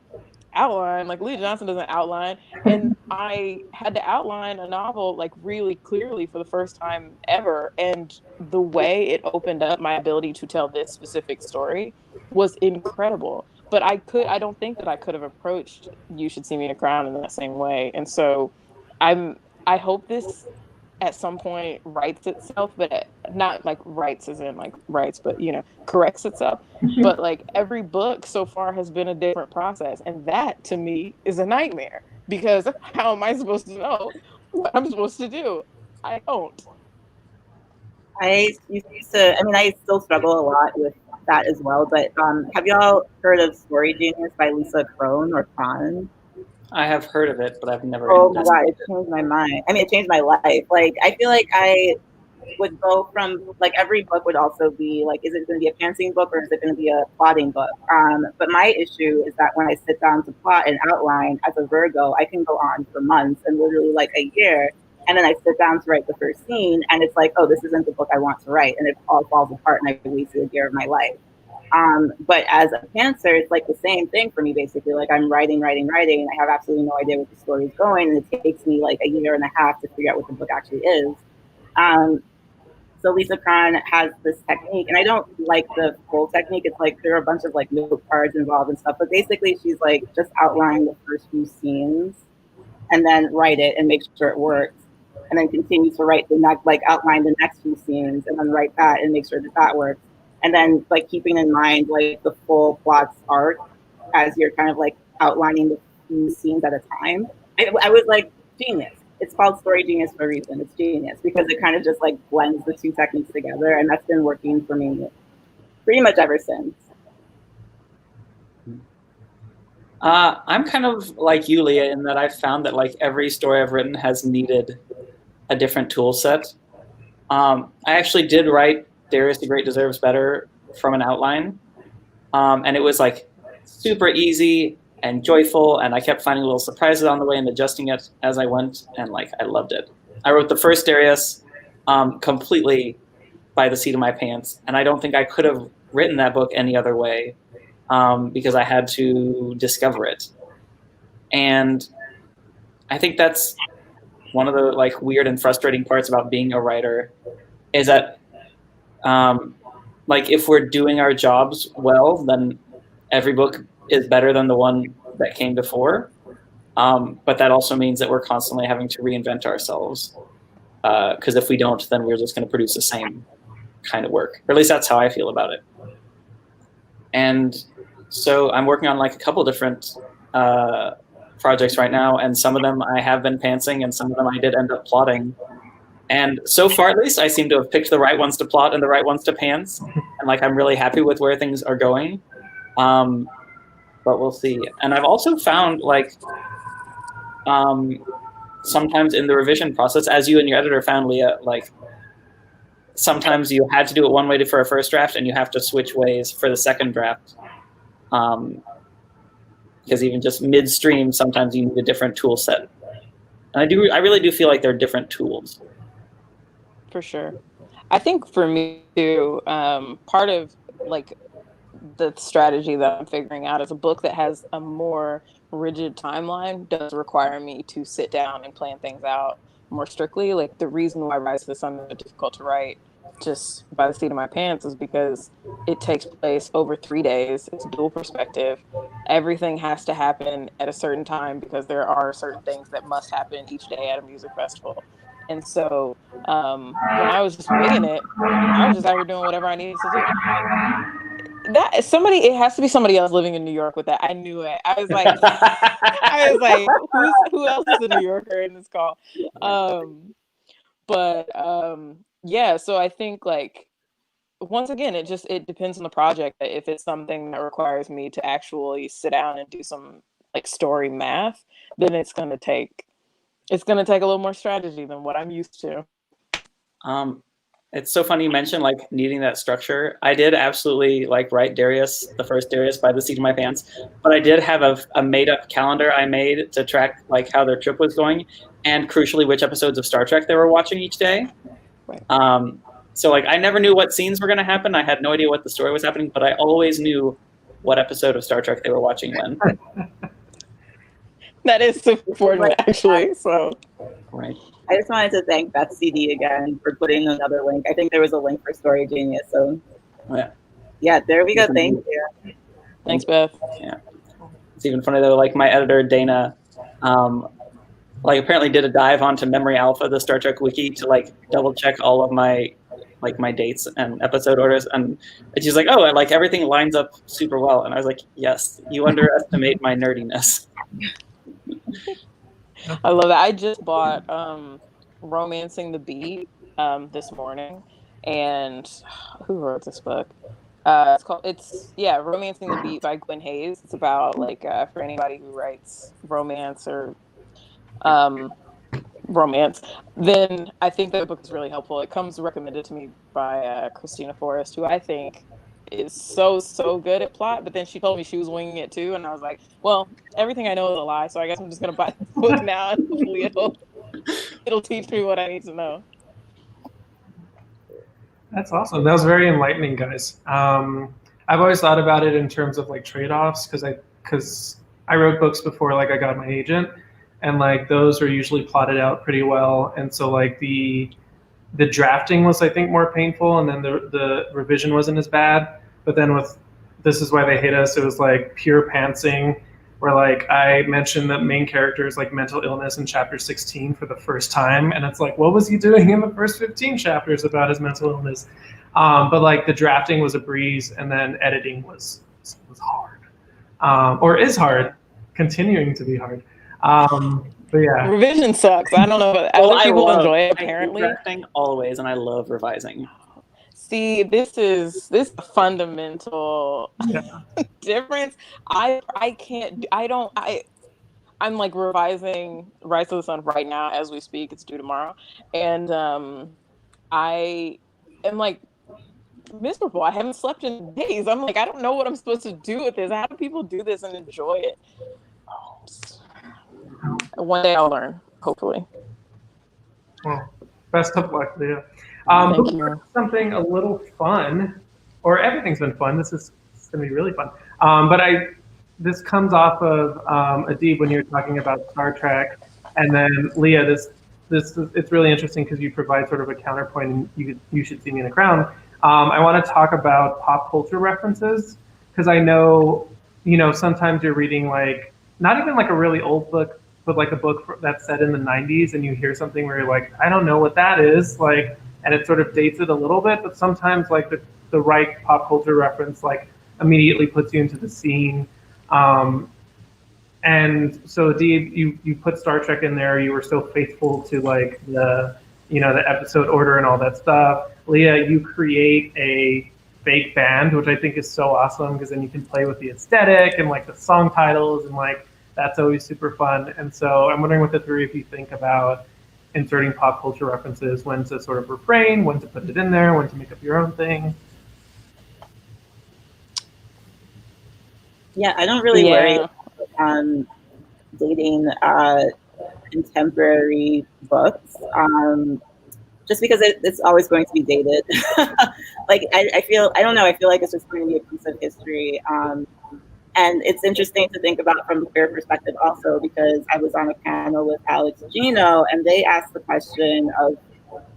outline? Like Leah Johnson doesn't outline. And I had to outline a novel like really clearly for the first time ever. And the way it opened up my ability to tell this specific story was incredible. But I don't think that I could have approached You Should See Me in a Crown in that same way. And so I hope this at some point writes itself, but not like writes as in like writes, but you know, corrects itself. But like every book so far has been a different process. And that to me is a nightmare because how am I supposed to know what I'm supposed to do? I don't. I still struggle a lot with that as well. But have y'all heard of Story Genius by Lisa Crone or Cron? I have heard of it, but I've never. Oh my God, it changed my mind. I mean, it changed my life. Like, I feel like I would go from, like, every book would also be, like, is it going to be a pantsing book or is it going to be a plotting book? But my issue is that when I sit down to plot and outline as a Virgo, I can go on for months and literally, like, a year. And then I sit down to write the first scene and it's like, oh, this isn't the book I want to write. And it all falls apart and I wasted a year of my life. But as a pantser, it's like the same thing for me, basically. Like I'm writing, and I have absolutely no idea what the story is going, and it takes me like a year and a half to figure out what the book actually is. So Lisa Cron has this technique, and I don't like the full technique. It's like there are a bunch of like note cards involved and stuff, but basically she's like just outlining the first few scenes and then write it and make sure it works. And then continue to write the next, like outline the next few scenes and then write that and make sure that that works. And then like keeping in mind like the full plot's arc as you're kind of like outlining the few scenes at a time. I was like, genius. It's called Story Genius for a reason. It's genius because it kind of just like blends the two techniques together, and that's been working for me pretty much ever since. I'm kind of like you, Leah, in that I've found that like every story I've written has needed a different tool set. I actually did write Darius the Great Deserves Better from an outline, and it was like super easy and joyful, and I kept finding little surprises on the way and adjusting it as I went, and like I loved it. I wrote the first Darius completely by the seat of my pants, and I don't think I could have written that book any other way because I had to discover it. And I think that's one of the like weird and frustrating parts about being a writer is that like if we're doing our jobs well, then every book is better than the one that came before. But that also means that we're constantly having to reinvent ourselves. Because if we don't, then we're just going to produce the same kind of work. Or at least that's how I feel about it. And so I'm working on like a couple different projects right now. And some of them I have been pantsing and some of them I did end up plotting. And so far, at least, I seem to have picked the right ones to plot and the right ones to pants. And like I'm really happy with where things are going. But we'll see. And I've also found like sometimes in the revision process, as you and your editor found, Leah, like sometimes you had to do it one way for a first draft and you have to switch ways for the second draft. Because even just midstream, sometimes you need a different tool set. And I really do feel like they're different tools. For sure. I think for me too, part of like the strategy that I'm figuring out is a book that has a more rigid timeline does require me to sit down and plan things out more strictly. Like the reason why Rise of the Sun is difficult to write just by the seat of my pants is because it takes place over 3 days. It's dual perspective. Everything has to happen at a certain time because there are certain things that must happen each day at a music festival. And so when I was just winging it, I was just out here doing whatever I needed to do. It has to be somebody else living in New York with that. I knew it. I was like, who else is a New Yorker in this call? Yeah, so I think like once again, it depends on the project. If it's something that requires me to actually sit down and do some like story math, then it's gonna take a little more strategy than what I'm used to. It's so funny you mentioned like needing that structure. I did absolutely like write Darius, the first Darius, by the seat of my pants, but I did have a made up calendar I made to track like how their trip was going and crucially which episodes of Star Trek they were watching each day. Right. So like I never knew what scenes were going to happen. I had no idea what the story was happening, but I always knew what episode of Star Trek they were watching when. That is important, actually. So, right. I just wanted to thank Beth CD again for putting another link. I think there was a link for Story Genius. So, yeah, there we go. Thank you. Thanks, Beth. Yeah, it's even funny though. Like my editor Dana, like apparently did a dive onto Memory Alpha, the Star Trek wiki, to like double check all of my dates and episode orders, and she's like, "Oh, like everything lines up super well." And I was like, "Yes, you underestimate my nerdiness." I love that. I just bought Romancing the Beat this morning, and who wrote this book? It's Romancing the Beat by Gwen Hayes. It's about like for anybody who writes romance or romance, then I think that book is really helpful. It comes recommended to me by Christina Forrest, who I think is so good at plot, but then she told me she was winging it too, and I was like, well, everything I know is a lie, so I guess I'm just gonna buy this book now, and hopefully it'll teach me what I need to know. That's awesome. That was very enlightening, guys. I I've always thought about it in terms of like trade-offs because I wrote books before like I got my agent, and like those are usually plotted out pretty well, and so like the drafting was I think more painful, and then the revision wasn't as bad. But then with This Is Why They Hate Us, it was like pure pantsing, where like I mentioned the main character's like mental illness in chapter 16 for the first time, and it's like, what was he doing in the first 15 chapters about his mental illness? But like the drafting was a breeze, and then editing was hard, or is hard, continuing to be hard. But yeah, Revision sucks. I don't know, but other people enjoy it apparently. Drafting always, and I love revising. See, this is a fundamental difference. I'm like revising Rise of the Sun right now as we speak. It's due tomorrow, and I am like miserable. I haven't slept in days. I'm like, I don't know what I'm supposed to do with this. How do people do this and enjoy it? One day I'll learn, hopefully. Well, best of luck, Leah. Thank you. Something a little fun, or everything's been fun. This is going to be really fun. This comes off of Adib when you're talking about Star Trek, and then Leah. It's really interesting because you provide sort of a counterpoint, and you should see me in a crown. I want to talk about pop culture references because I know sometimes you're reading like not even like a really old book, but like a book that's set in the 90s, and you hear something where you're like, I don't know what that is, like, and it sort of dates it a little bit, but sometimes like the right pop culture reference like immediately puts you into the scene. And so Adib, you put Star Trek in there. You were so faithful to like the episode order and all that stuff. Leah, you create a fake band, which I think is so awesome because then you can play with the aesthetic and like the song titles, and like that's always super fun. And so I'm wondering what the three of you think about inserting pop culture references, when to sort of refrain, when to put it in there, when to make up your own thing. Yeah, I don't really worry on dating contemporary books, just because it's always going to be dated. Like I feel like it's just going to be a piece of history. And it's interesting to think about from the queer perspective also, because I was on a panel with Alex Gino, and they asked the question of,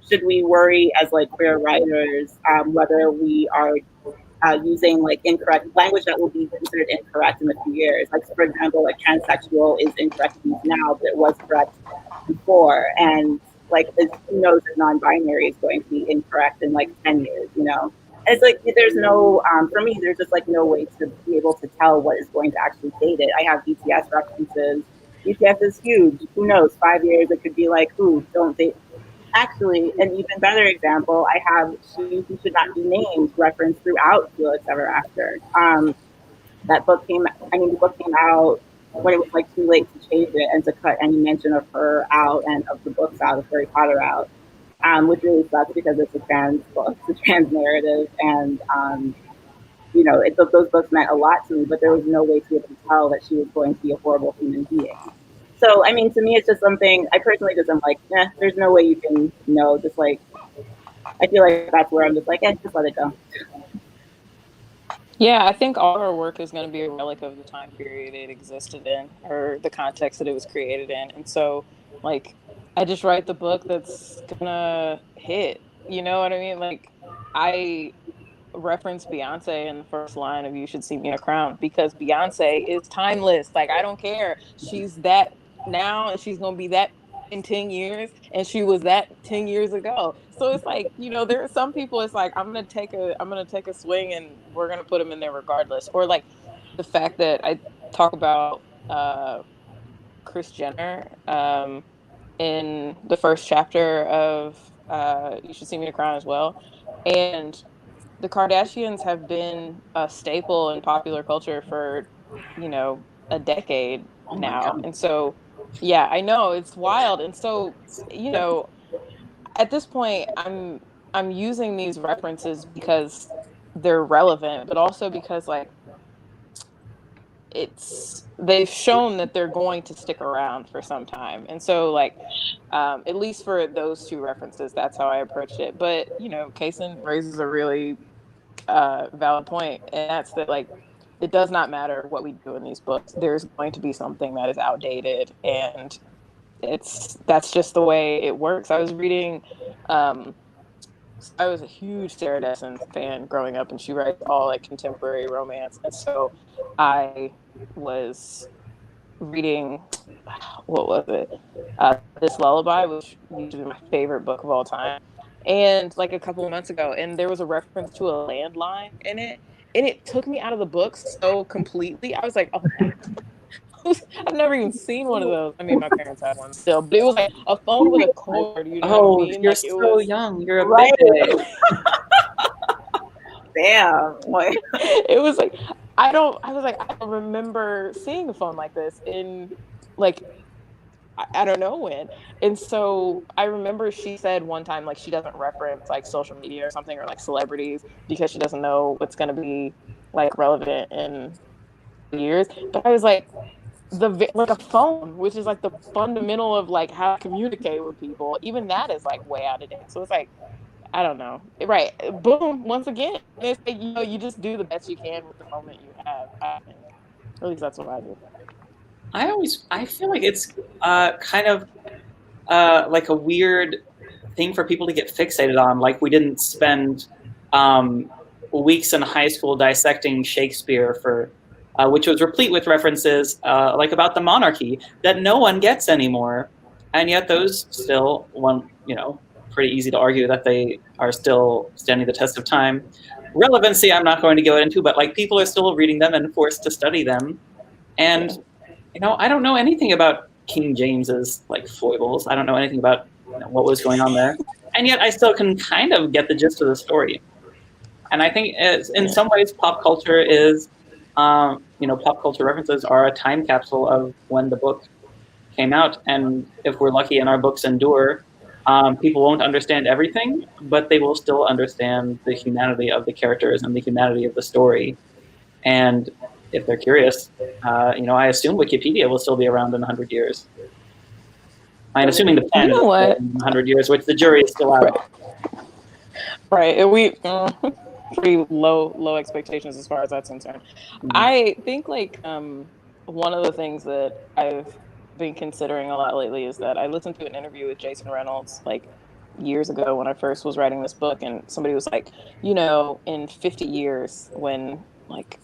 should we worry as like queer writers whether we are using like incorrect language that will be considered incorrect in a few years? Like, for example, like transsexual is incorrect now, but it was correct before. And like, who knows if non-binary is going to be incorrect in like 10 years, And it's like, there's no, for me, there's just like no way to be able to tell what is going to actually date it. I have BTS references. BTS is huge. Who knows? 5 years, it could be like, ooh, don't date. Actually, an even better example, I have She Who Should Not Be Named referenced throughout Felix Ever After. The book came out when it was like too late to change it and to cut any mention of her out and of the books out, of Harry Potter out. Which really sucks because it's a trans book, it's a trans narrative, and those books meant a lot to me, but there was no way to be able to tell that she was going to be a horrible human being. So, I mean, to me, it's just something I personally just am like, there's no way you can know. Just like, I feel like that's where I'm just like, just let it go. Yeah, I think all our work is going to be a relic of the time period it existed in, or the context that it was created in, and so like, I just write the book that's gonna hit. You know what I mean? Like, I reference Beyonce in the first line of You Should See Me in a Crown because Beyonce is timeless. Like, I don't care. She's that now, and she's gonna be that in 10 years, and she was that 10 years ago. So it's like, there are some people, it's like, I'm gonna take a swing and we're gonna put them in there regardless. Or like the fact that I talk about Kris Jenner in the first chapter of You Should See Me in a Crown as well. And the Kardashians have been a staple in popular culture for, a decade now. And so, yeah, I know it's wild. And so, at this point, I'm using these references because they're relevant, but also because like they've shown that they're going to stick around for some time. And so like, at least for those two references, that's how I approached it. But, Kacen raises a really valid point, and that's that like it does not matter what we do in these books. There's going to be something that is outdated, and that's just the way it works. I was reading. I was a huge Sarah Dessen fan growing up, and she writes all like contemporary romance, and so I was reading, what was it? This Lullaby, which used to be my favorite book of all time, and like a couple of months ago, and there was a reference to a landline in it, and it took me out of the book so completely. I was like, oh. I've never even seen one of those. I mean, my parents had one still, but it was like a phone with a cord. You know what I mean? You're like, so young. You're a Right. baby. Damn. Like, It was like I don't remember seeing a phone like this in like I don't know when. And so I remember she said one time like she doesn't reference like social media or something or like celebrities because she doesn't know what's going to be like relevant in years. But I was like like a phone, which is like the fundamental of like how to communicate with people, even that is like way out of date. So it's like I don't know. Right. Boom. Once again, it's like, you just do the best you can with the moment you have. I think. At least that's what I do. I feel like it's kind of like a weird thing for people to get fixated on. Like we didn't spend weeks in high school dissecting Shakespeare for which was replete with references like about the monarchy that no one gets anymore, and yet those still pretty easy to argue that they are still standing the test of time. Relevancy, I'm not going to go into, but like people are still reading them and forced to study them. And I don't know anything about King James's like foibles. I don't know anything about what was going on there, and yet I still can kind of get the gist of the story. And I think in some ways, pop culture is, pop culture references are a time capsule of when the book came out. And if we're lucky and our books endure, people won't understand everything, but they will still understand the humanity of the characters and the humanity of the story. And if they're curious, I assume Wikipedia will still be around in 100 years. I'm assuming the pen is in 100 years, which the jury is still out. Right. And we pretty low expectations as far as that's concerned. Mm-hmm. I think like one of the things that I've been considering a lot lately is that I listened to an interview with Jason Reynolds like years ago when I first was writing this book, and somebody was like, in 50 years when like,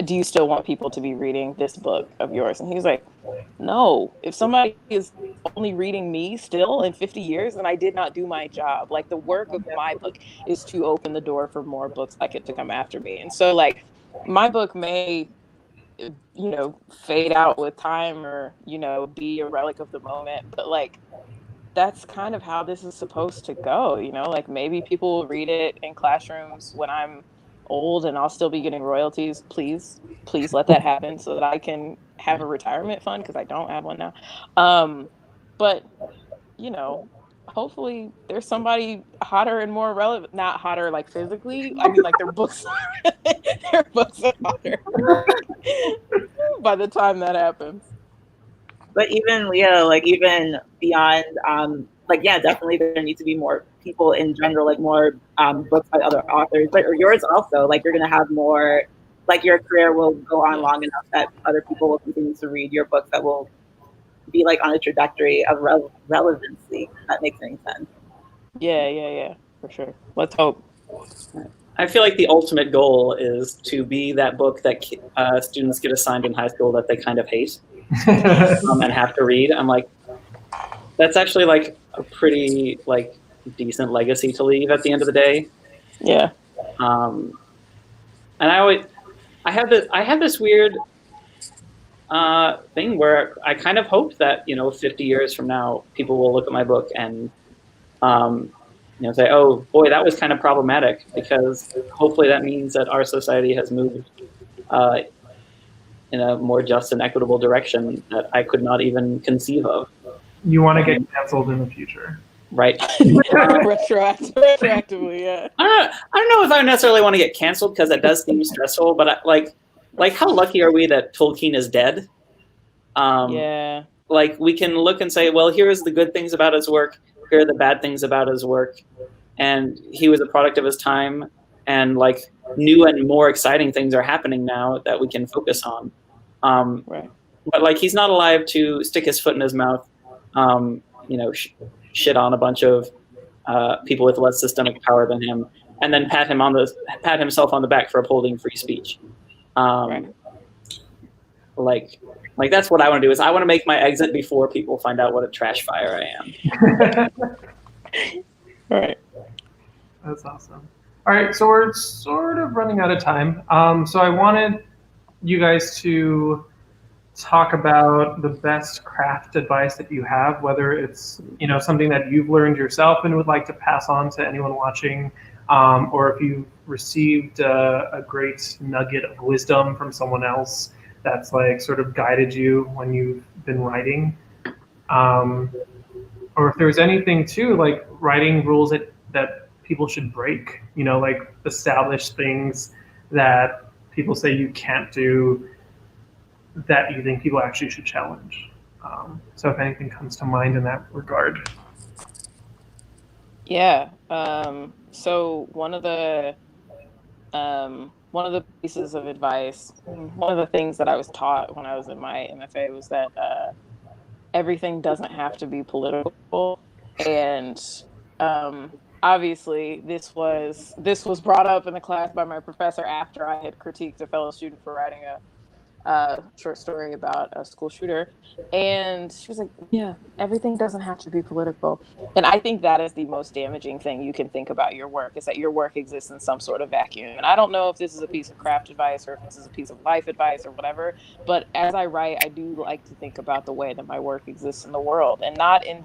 do you still want people to be reading this book of yours? And he was like, no, if somebody is only reading me still in 50 years, then I did not do my job. Like the work of my book is to open the door for more books like it to come after me. And so like my book may, fade out with time or, be a relic of the moment, but like, that's kind of how this is supposed to go. Like maybe people will read it in classrooms when I'm old and I'll still be getting royalties. Please let that happen so that I can have a retirement fund, because I don't have one now. But hopefully there's somebody hotter and more relevant, not hotter like physically, I mean like their books are hotter by the time that happens. But even Leah, like even beyond definitely there need to be more people in general, like more books by other authors, but or yours also, like you're gonna have more, like your career will go on long enough that other people will continue to read your books that will be like on a trajectory of relevancy. If that makes any sense. Yeah, for sure. Let's hope. I feel like the ultimate goal is to be that book that students get assigned in high school that they kind of hate and have to read. I'm like, that's actually like a pretty like decent legacy to leave at the end of the day. Yeah. And I have this weird thing where I kind of hope that 50 years from now people will look at my book and say, oh boy, that was kind of problematic, because hopefully that means that our society has moved in a more just and equitable direction that I could not even conceive of. You want to get canceled in the future. Right. Retroactively, yeah. I don't know if I necessarily want to get canceled, because it does seem stressful, but like how lucky are we that Tolkien is dead? Yeah. Like we can look and say, well, here's the good things about his work, here are the bad things about his work, and he was a product of his time. and like new and more exciting things are happening now that we can focus on. Right. But like he's not allowed to stick his foot in his mouth, you know, shit on a bunch of people with less systemic power than him, and then pat himself on the back for upholding free speech. Right. Like that's what I want to do. Is I want to make my exit before people find out what a trash fire I am. Right. That's awesome. All right, so we're sort of running out of time. So I wanted you guys to talk about the best craft advice that you have, whether it's, you know, something that you've learned yourself and would like to pass on to anyone watching, or if you received a great nugget of wisdom from someone else that's like sort of guided you when you've been writing, or if there's anything too, like writing rules that people should break, you know, like established things that people say you can't do that you think people actually should challenge. So if anything comes to mind in that regard. Yeah. So one of the pieces of advice, one of the things that I was taught when I was in my MFA was that everything doesn't have to be political. And obviously this was brought up in the class by my professor after I had critiqued a fellow student for writing a short story about a school shooter, and she was like, yeah, everything doesn't have to be political. And I think that is the most damaging thing you can think about your work, is that your work exists in some sort of vacuum. And I don't know if this is a piece of craft advice or if this is a piece of life advice or whatever, but as I write, I do like to think about the way that my work exists in the world, and not in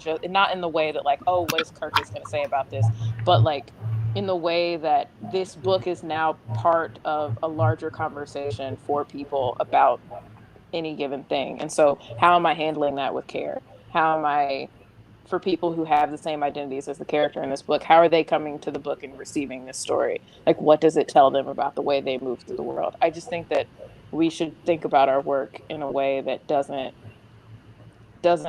the way that like, oh, what is Kirkus going to say about this, but like in the way that this book is now part of a larger conversation for people about any given thing. And so how am I handling that with care? How am I, for people who have the same identities as the character in this book, how are they coming to the book and receiving this story? Like, what does it tell them about the way they move through the world? I just think that we should think about our work in a way that doesn't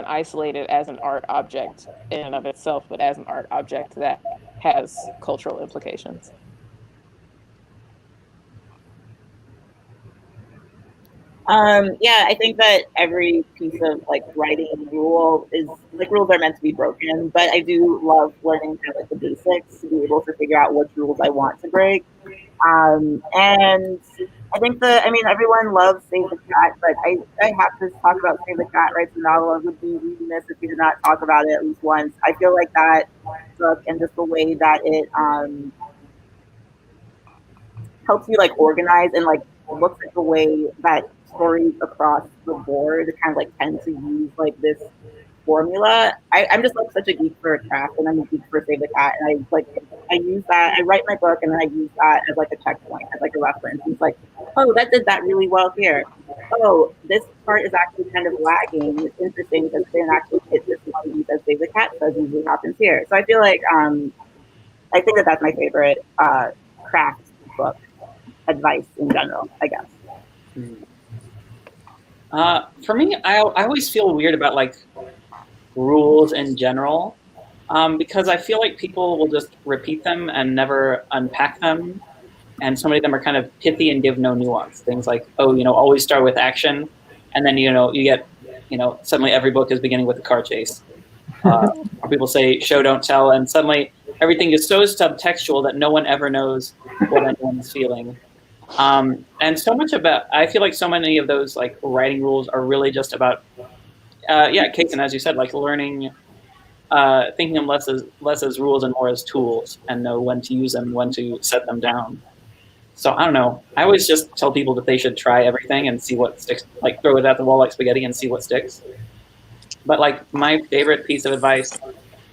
isolate it as an art object in and of itself, but as an art object that has cultural implications. Yeah, I think that every piece of like writing rule is like, rules are meant to be broken, but I do love learning kind of like the basics to be able to figure out which rules I want to break. And I think everyone loves Save the Cat, but I have to talk about Save the Cat writes the novel. I would be remiss if we did not talk about it at least once. I feel like that book and just the way that it helps you like organize and like looks at the way that stories across the board kind of like tend to use like this formula. I'm just like such a geek for a craft, and I'm a geek for Save the Cat, and I use that. I write my book, and then I use that as like a checkpoint, as like a reference. It's like, oh, that did that really well here. Oh, this part is actually kind of lagging. It's interesting because it didn't actually hit this one as Save the Cat says usually happens here. So I feel like I think that that's my favorite craft book advice in general, I guess. For me, I always feel weird about like rules in general, because I feel like people will just repeat them and never unpack them, and so many of them are kind of pithy and give no nuance. Things like, oh, always start with action, and then you get suddenly every book is beginning with a car chase. Or people say show don't tell, and suddenly everything is so subtextual that no one ever knows what anyone is feeling. And so much about, I feel like so many of those like writing rules are really just about, Kacen, as you said, like learning, thinking of less as rules and more as tools, and know when to use them, when to set them down. So I don't know. I always just tell people that they should try everything and see what sticks, like throw it at the wall like spaghetti and see what sticks. But like my favorite piece of advice,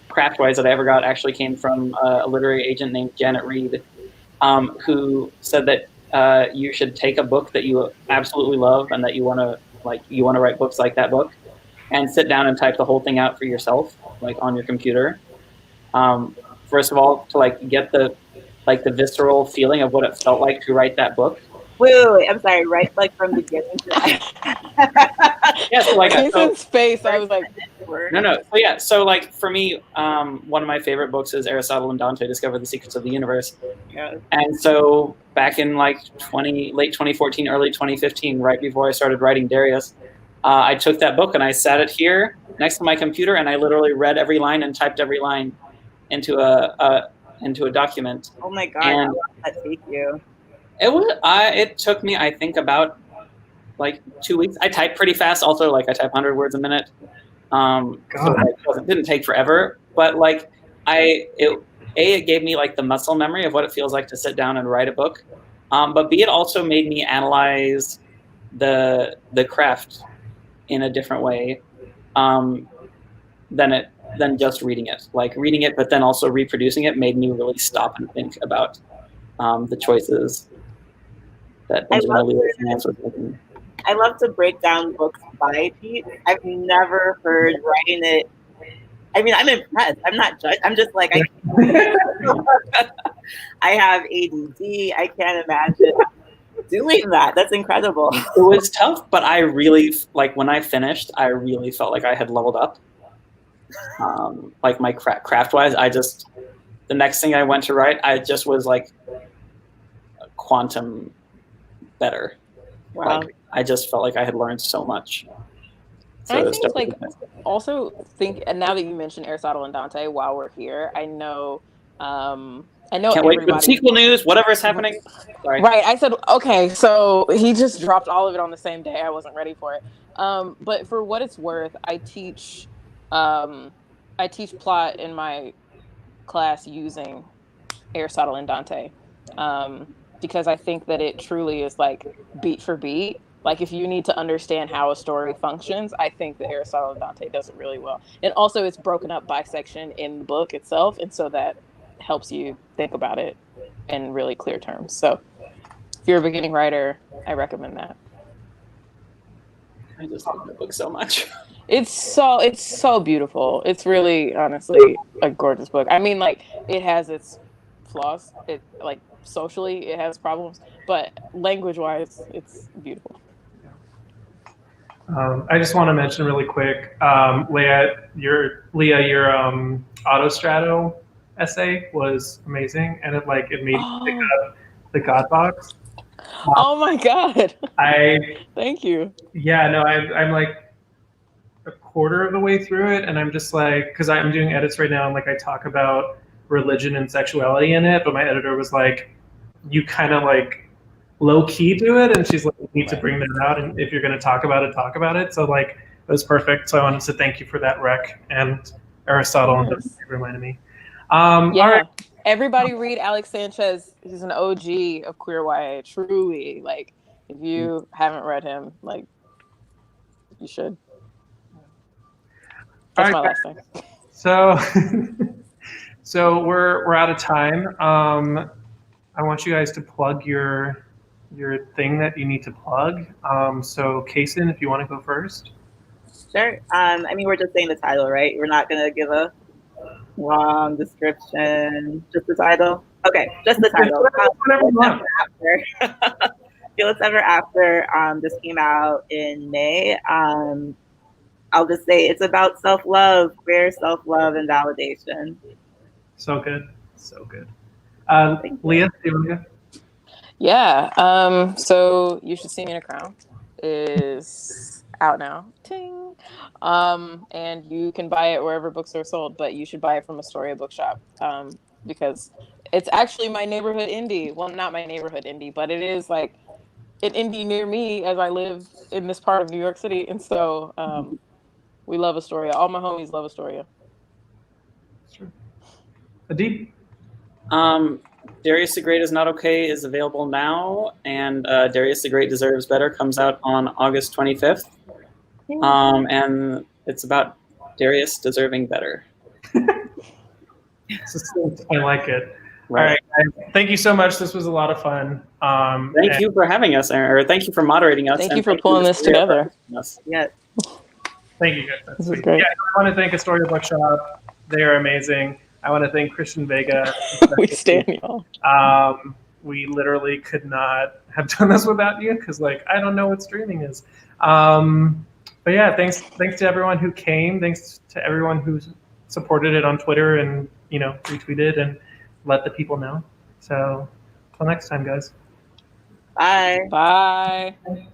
craft-wise, that I ever got actually came from a literary agent named Janet Reed, who said that you should take a book that you absolutely love and that you want to write books like that book, and sit down and type the whole thing out for yourself, like on your computer. First of all, to like get the visceral feeling of what it felt like to write that book. Wait, I'm sorry, right? Like from beginning to end. Yeah, so like Kacen's face, I was like, no. So yeah, so like for me, one of my favorite books is Aristotle and Dante Discover the Secrets of the Universe. Yeah. And so back in like late 2014, early 2015, right before I started writing Darius, I took that book and I sat it here next to my computer and I literally read every line and typed every line into a document. Oh my God, And how long did that take you? it took me, I think, about like 2 weeks. I type pretty fast also, like I type 100 words a minute. So it didn't take forever, but like it gave me like the muscle memory of what it feels like to sit down and write a book. But B, it also made me analyze the craft in a different way than just reading it. Like reading it, but then also reproducing it made me really stop and think about the choices that Benjamin Leah was making. I love to break down books by Pete. I've never heard writing it. I mean, I'm impressed. I'm not judged. I'm just like, I have ADD. I can't imagine doing that. That's incredible. It was tough, but I really, like when I finished, I really felt like I had leveled up. Like my craft-wise, the next thing I went to write, I just was like quantum better. Wow. Like, I just felt like I had learned so much. So I think like also think, and now that you mentioned Aristotle and Dante, while we're here, I know Can't wait for the sequel news, whatever is happening. Sorry. Right. I said, okay, so he just dropped all of it on the same day. I wasn't ready for it. But for what it's worth, I teach plot in my class using Aristotle and Dante. Because I think that it truly is like beat for beat. Like if you need to understand how a story functions, I think that Aristotle and Dante does it really well. And also it's broken up by section in the book itself. And so that helps you think about it in really clear terms. So if you're a beginning writer, I recommend that. I just love the book so much. It's so beautiful. It's really, honestly, a gorgeous book. I mean, like, it has its flaws. It, like, socially, it has problems. But language-wise, it's beautiful. I just want to mention really quick, Leah, your Autostrato essay was amazing, and it made me pick up the God Box. Oh my God! Thank you. Yeah, no, I'm like a quarter of the way through it, and I'm just like, because I'm doing edits right now, and like I talk about religion and sexuality in it, but my editor was like, you kind of like low key do it, and she's like, you need to bring that out, and if you're going to talk about it. So like it was perfect. So I wanted to thank you for that rec, and Aristotle and reminded me. All right. Everybody read Alex Sanchez. He's an OG of queer YA. Truly, like if you haven't read him, like you should. That's my last thing. So we're out of time. I want you guys to plug your thing that you need to plug. So Kacen, if you want to go first. Sure. I mean, we're just saying the title, right? We're not going to give a long description. Just the title? Okay, just the title. Feel It's Ever After just came out in May. I'll just say it's about self-love, queer self-love and validation. So good. So good. Leah, do you want to go? Yeah. So You Should See Me in a Crown is out now. Ting. And you can buy it wherever books are sold, but you should buy it from Astoria Bookshop because it's actually my neighborhood indie. Well, not my neighborhood indie, but it is like an indie near me as I live in this part of New York City. And so we love Astoria. All my homies love Astoria. Sure. Adib? Darius the Great Is Not Okay is available now, and Darius the Great Deserves Better comes out on August 25th. And it's about Darius deserving better. I like it. Right. All right, guys. Thank you so much. This was a lot of fun. Thank you for having us, or thank you for moderating us. Thank you for pulling this together. Yes. Thank you, guys. That's sweet. Great. Yeah, I want to thank Astoria Bookshop. They are amazing. I want to thank Christian Vega. We stand y'all. We literally could not have done this without you because, like, I don't know what streaming is. But yeah, thanks to everyone who came. Thanks to everyone who supported it on Twitter and retweeted and let the people know. So, till next time, guys. Bye. Bye.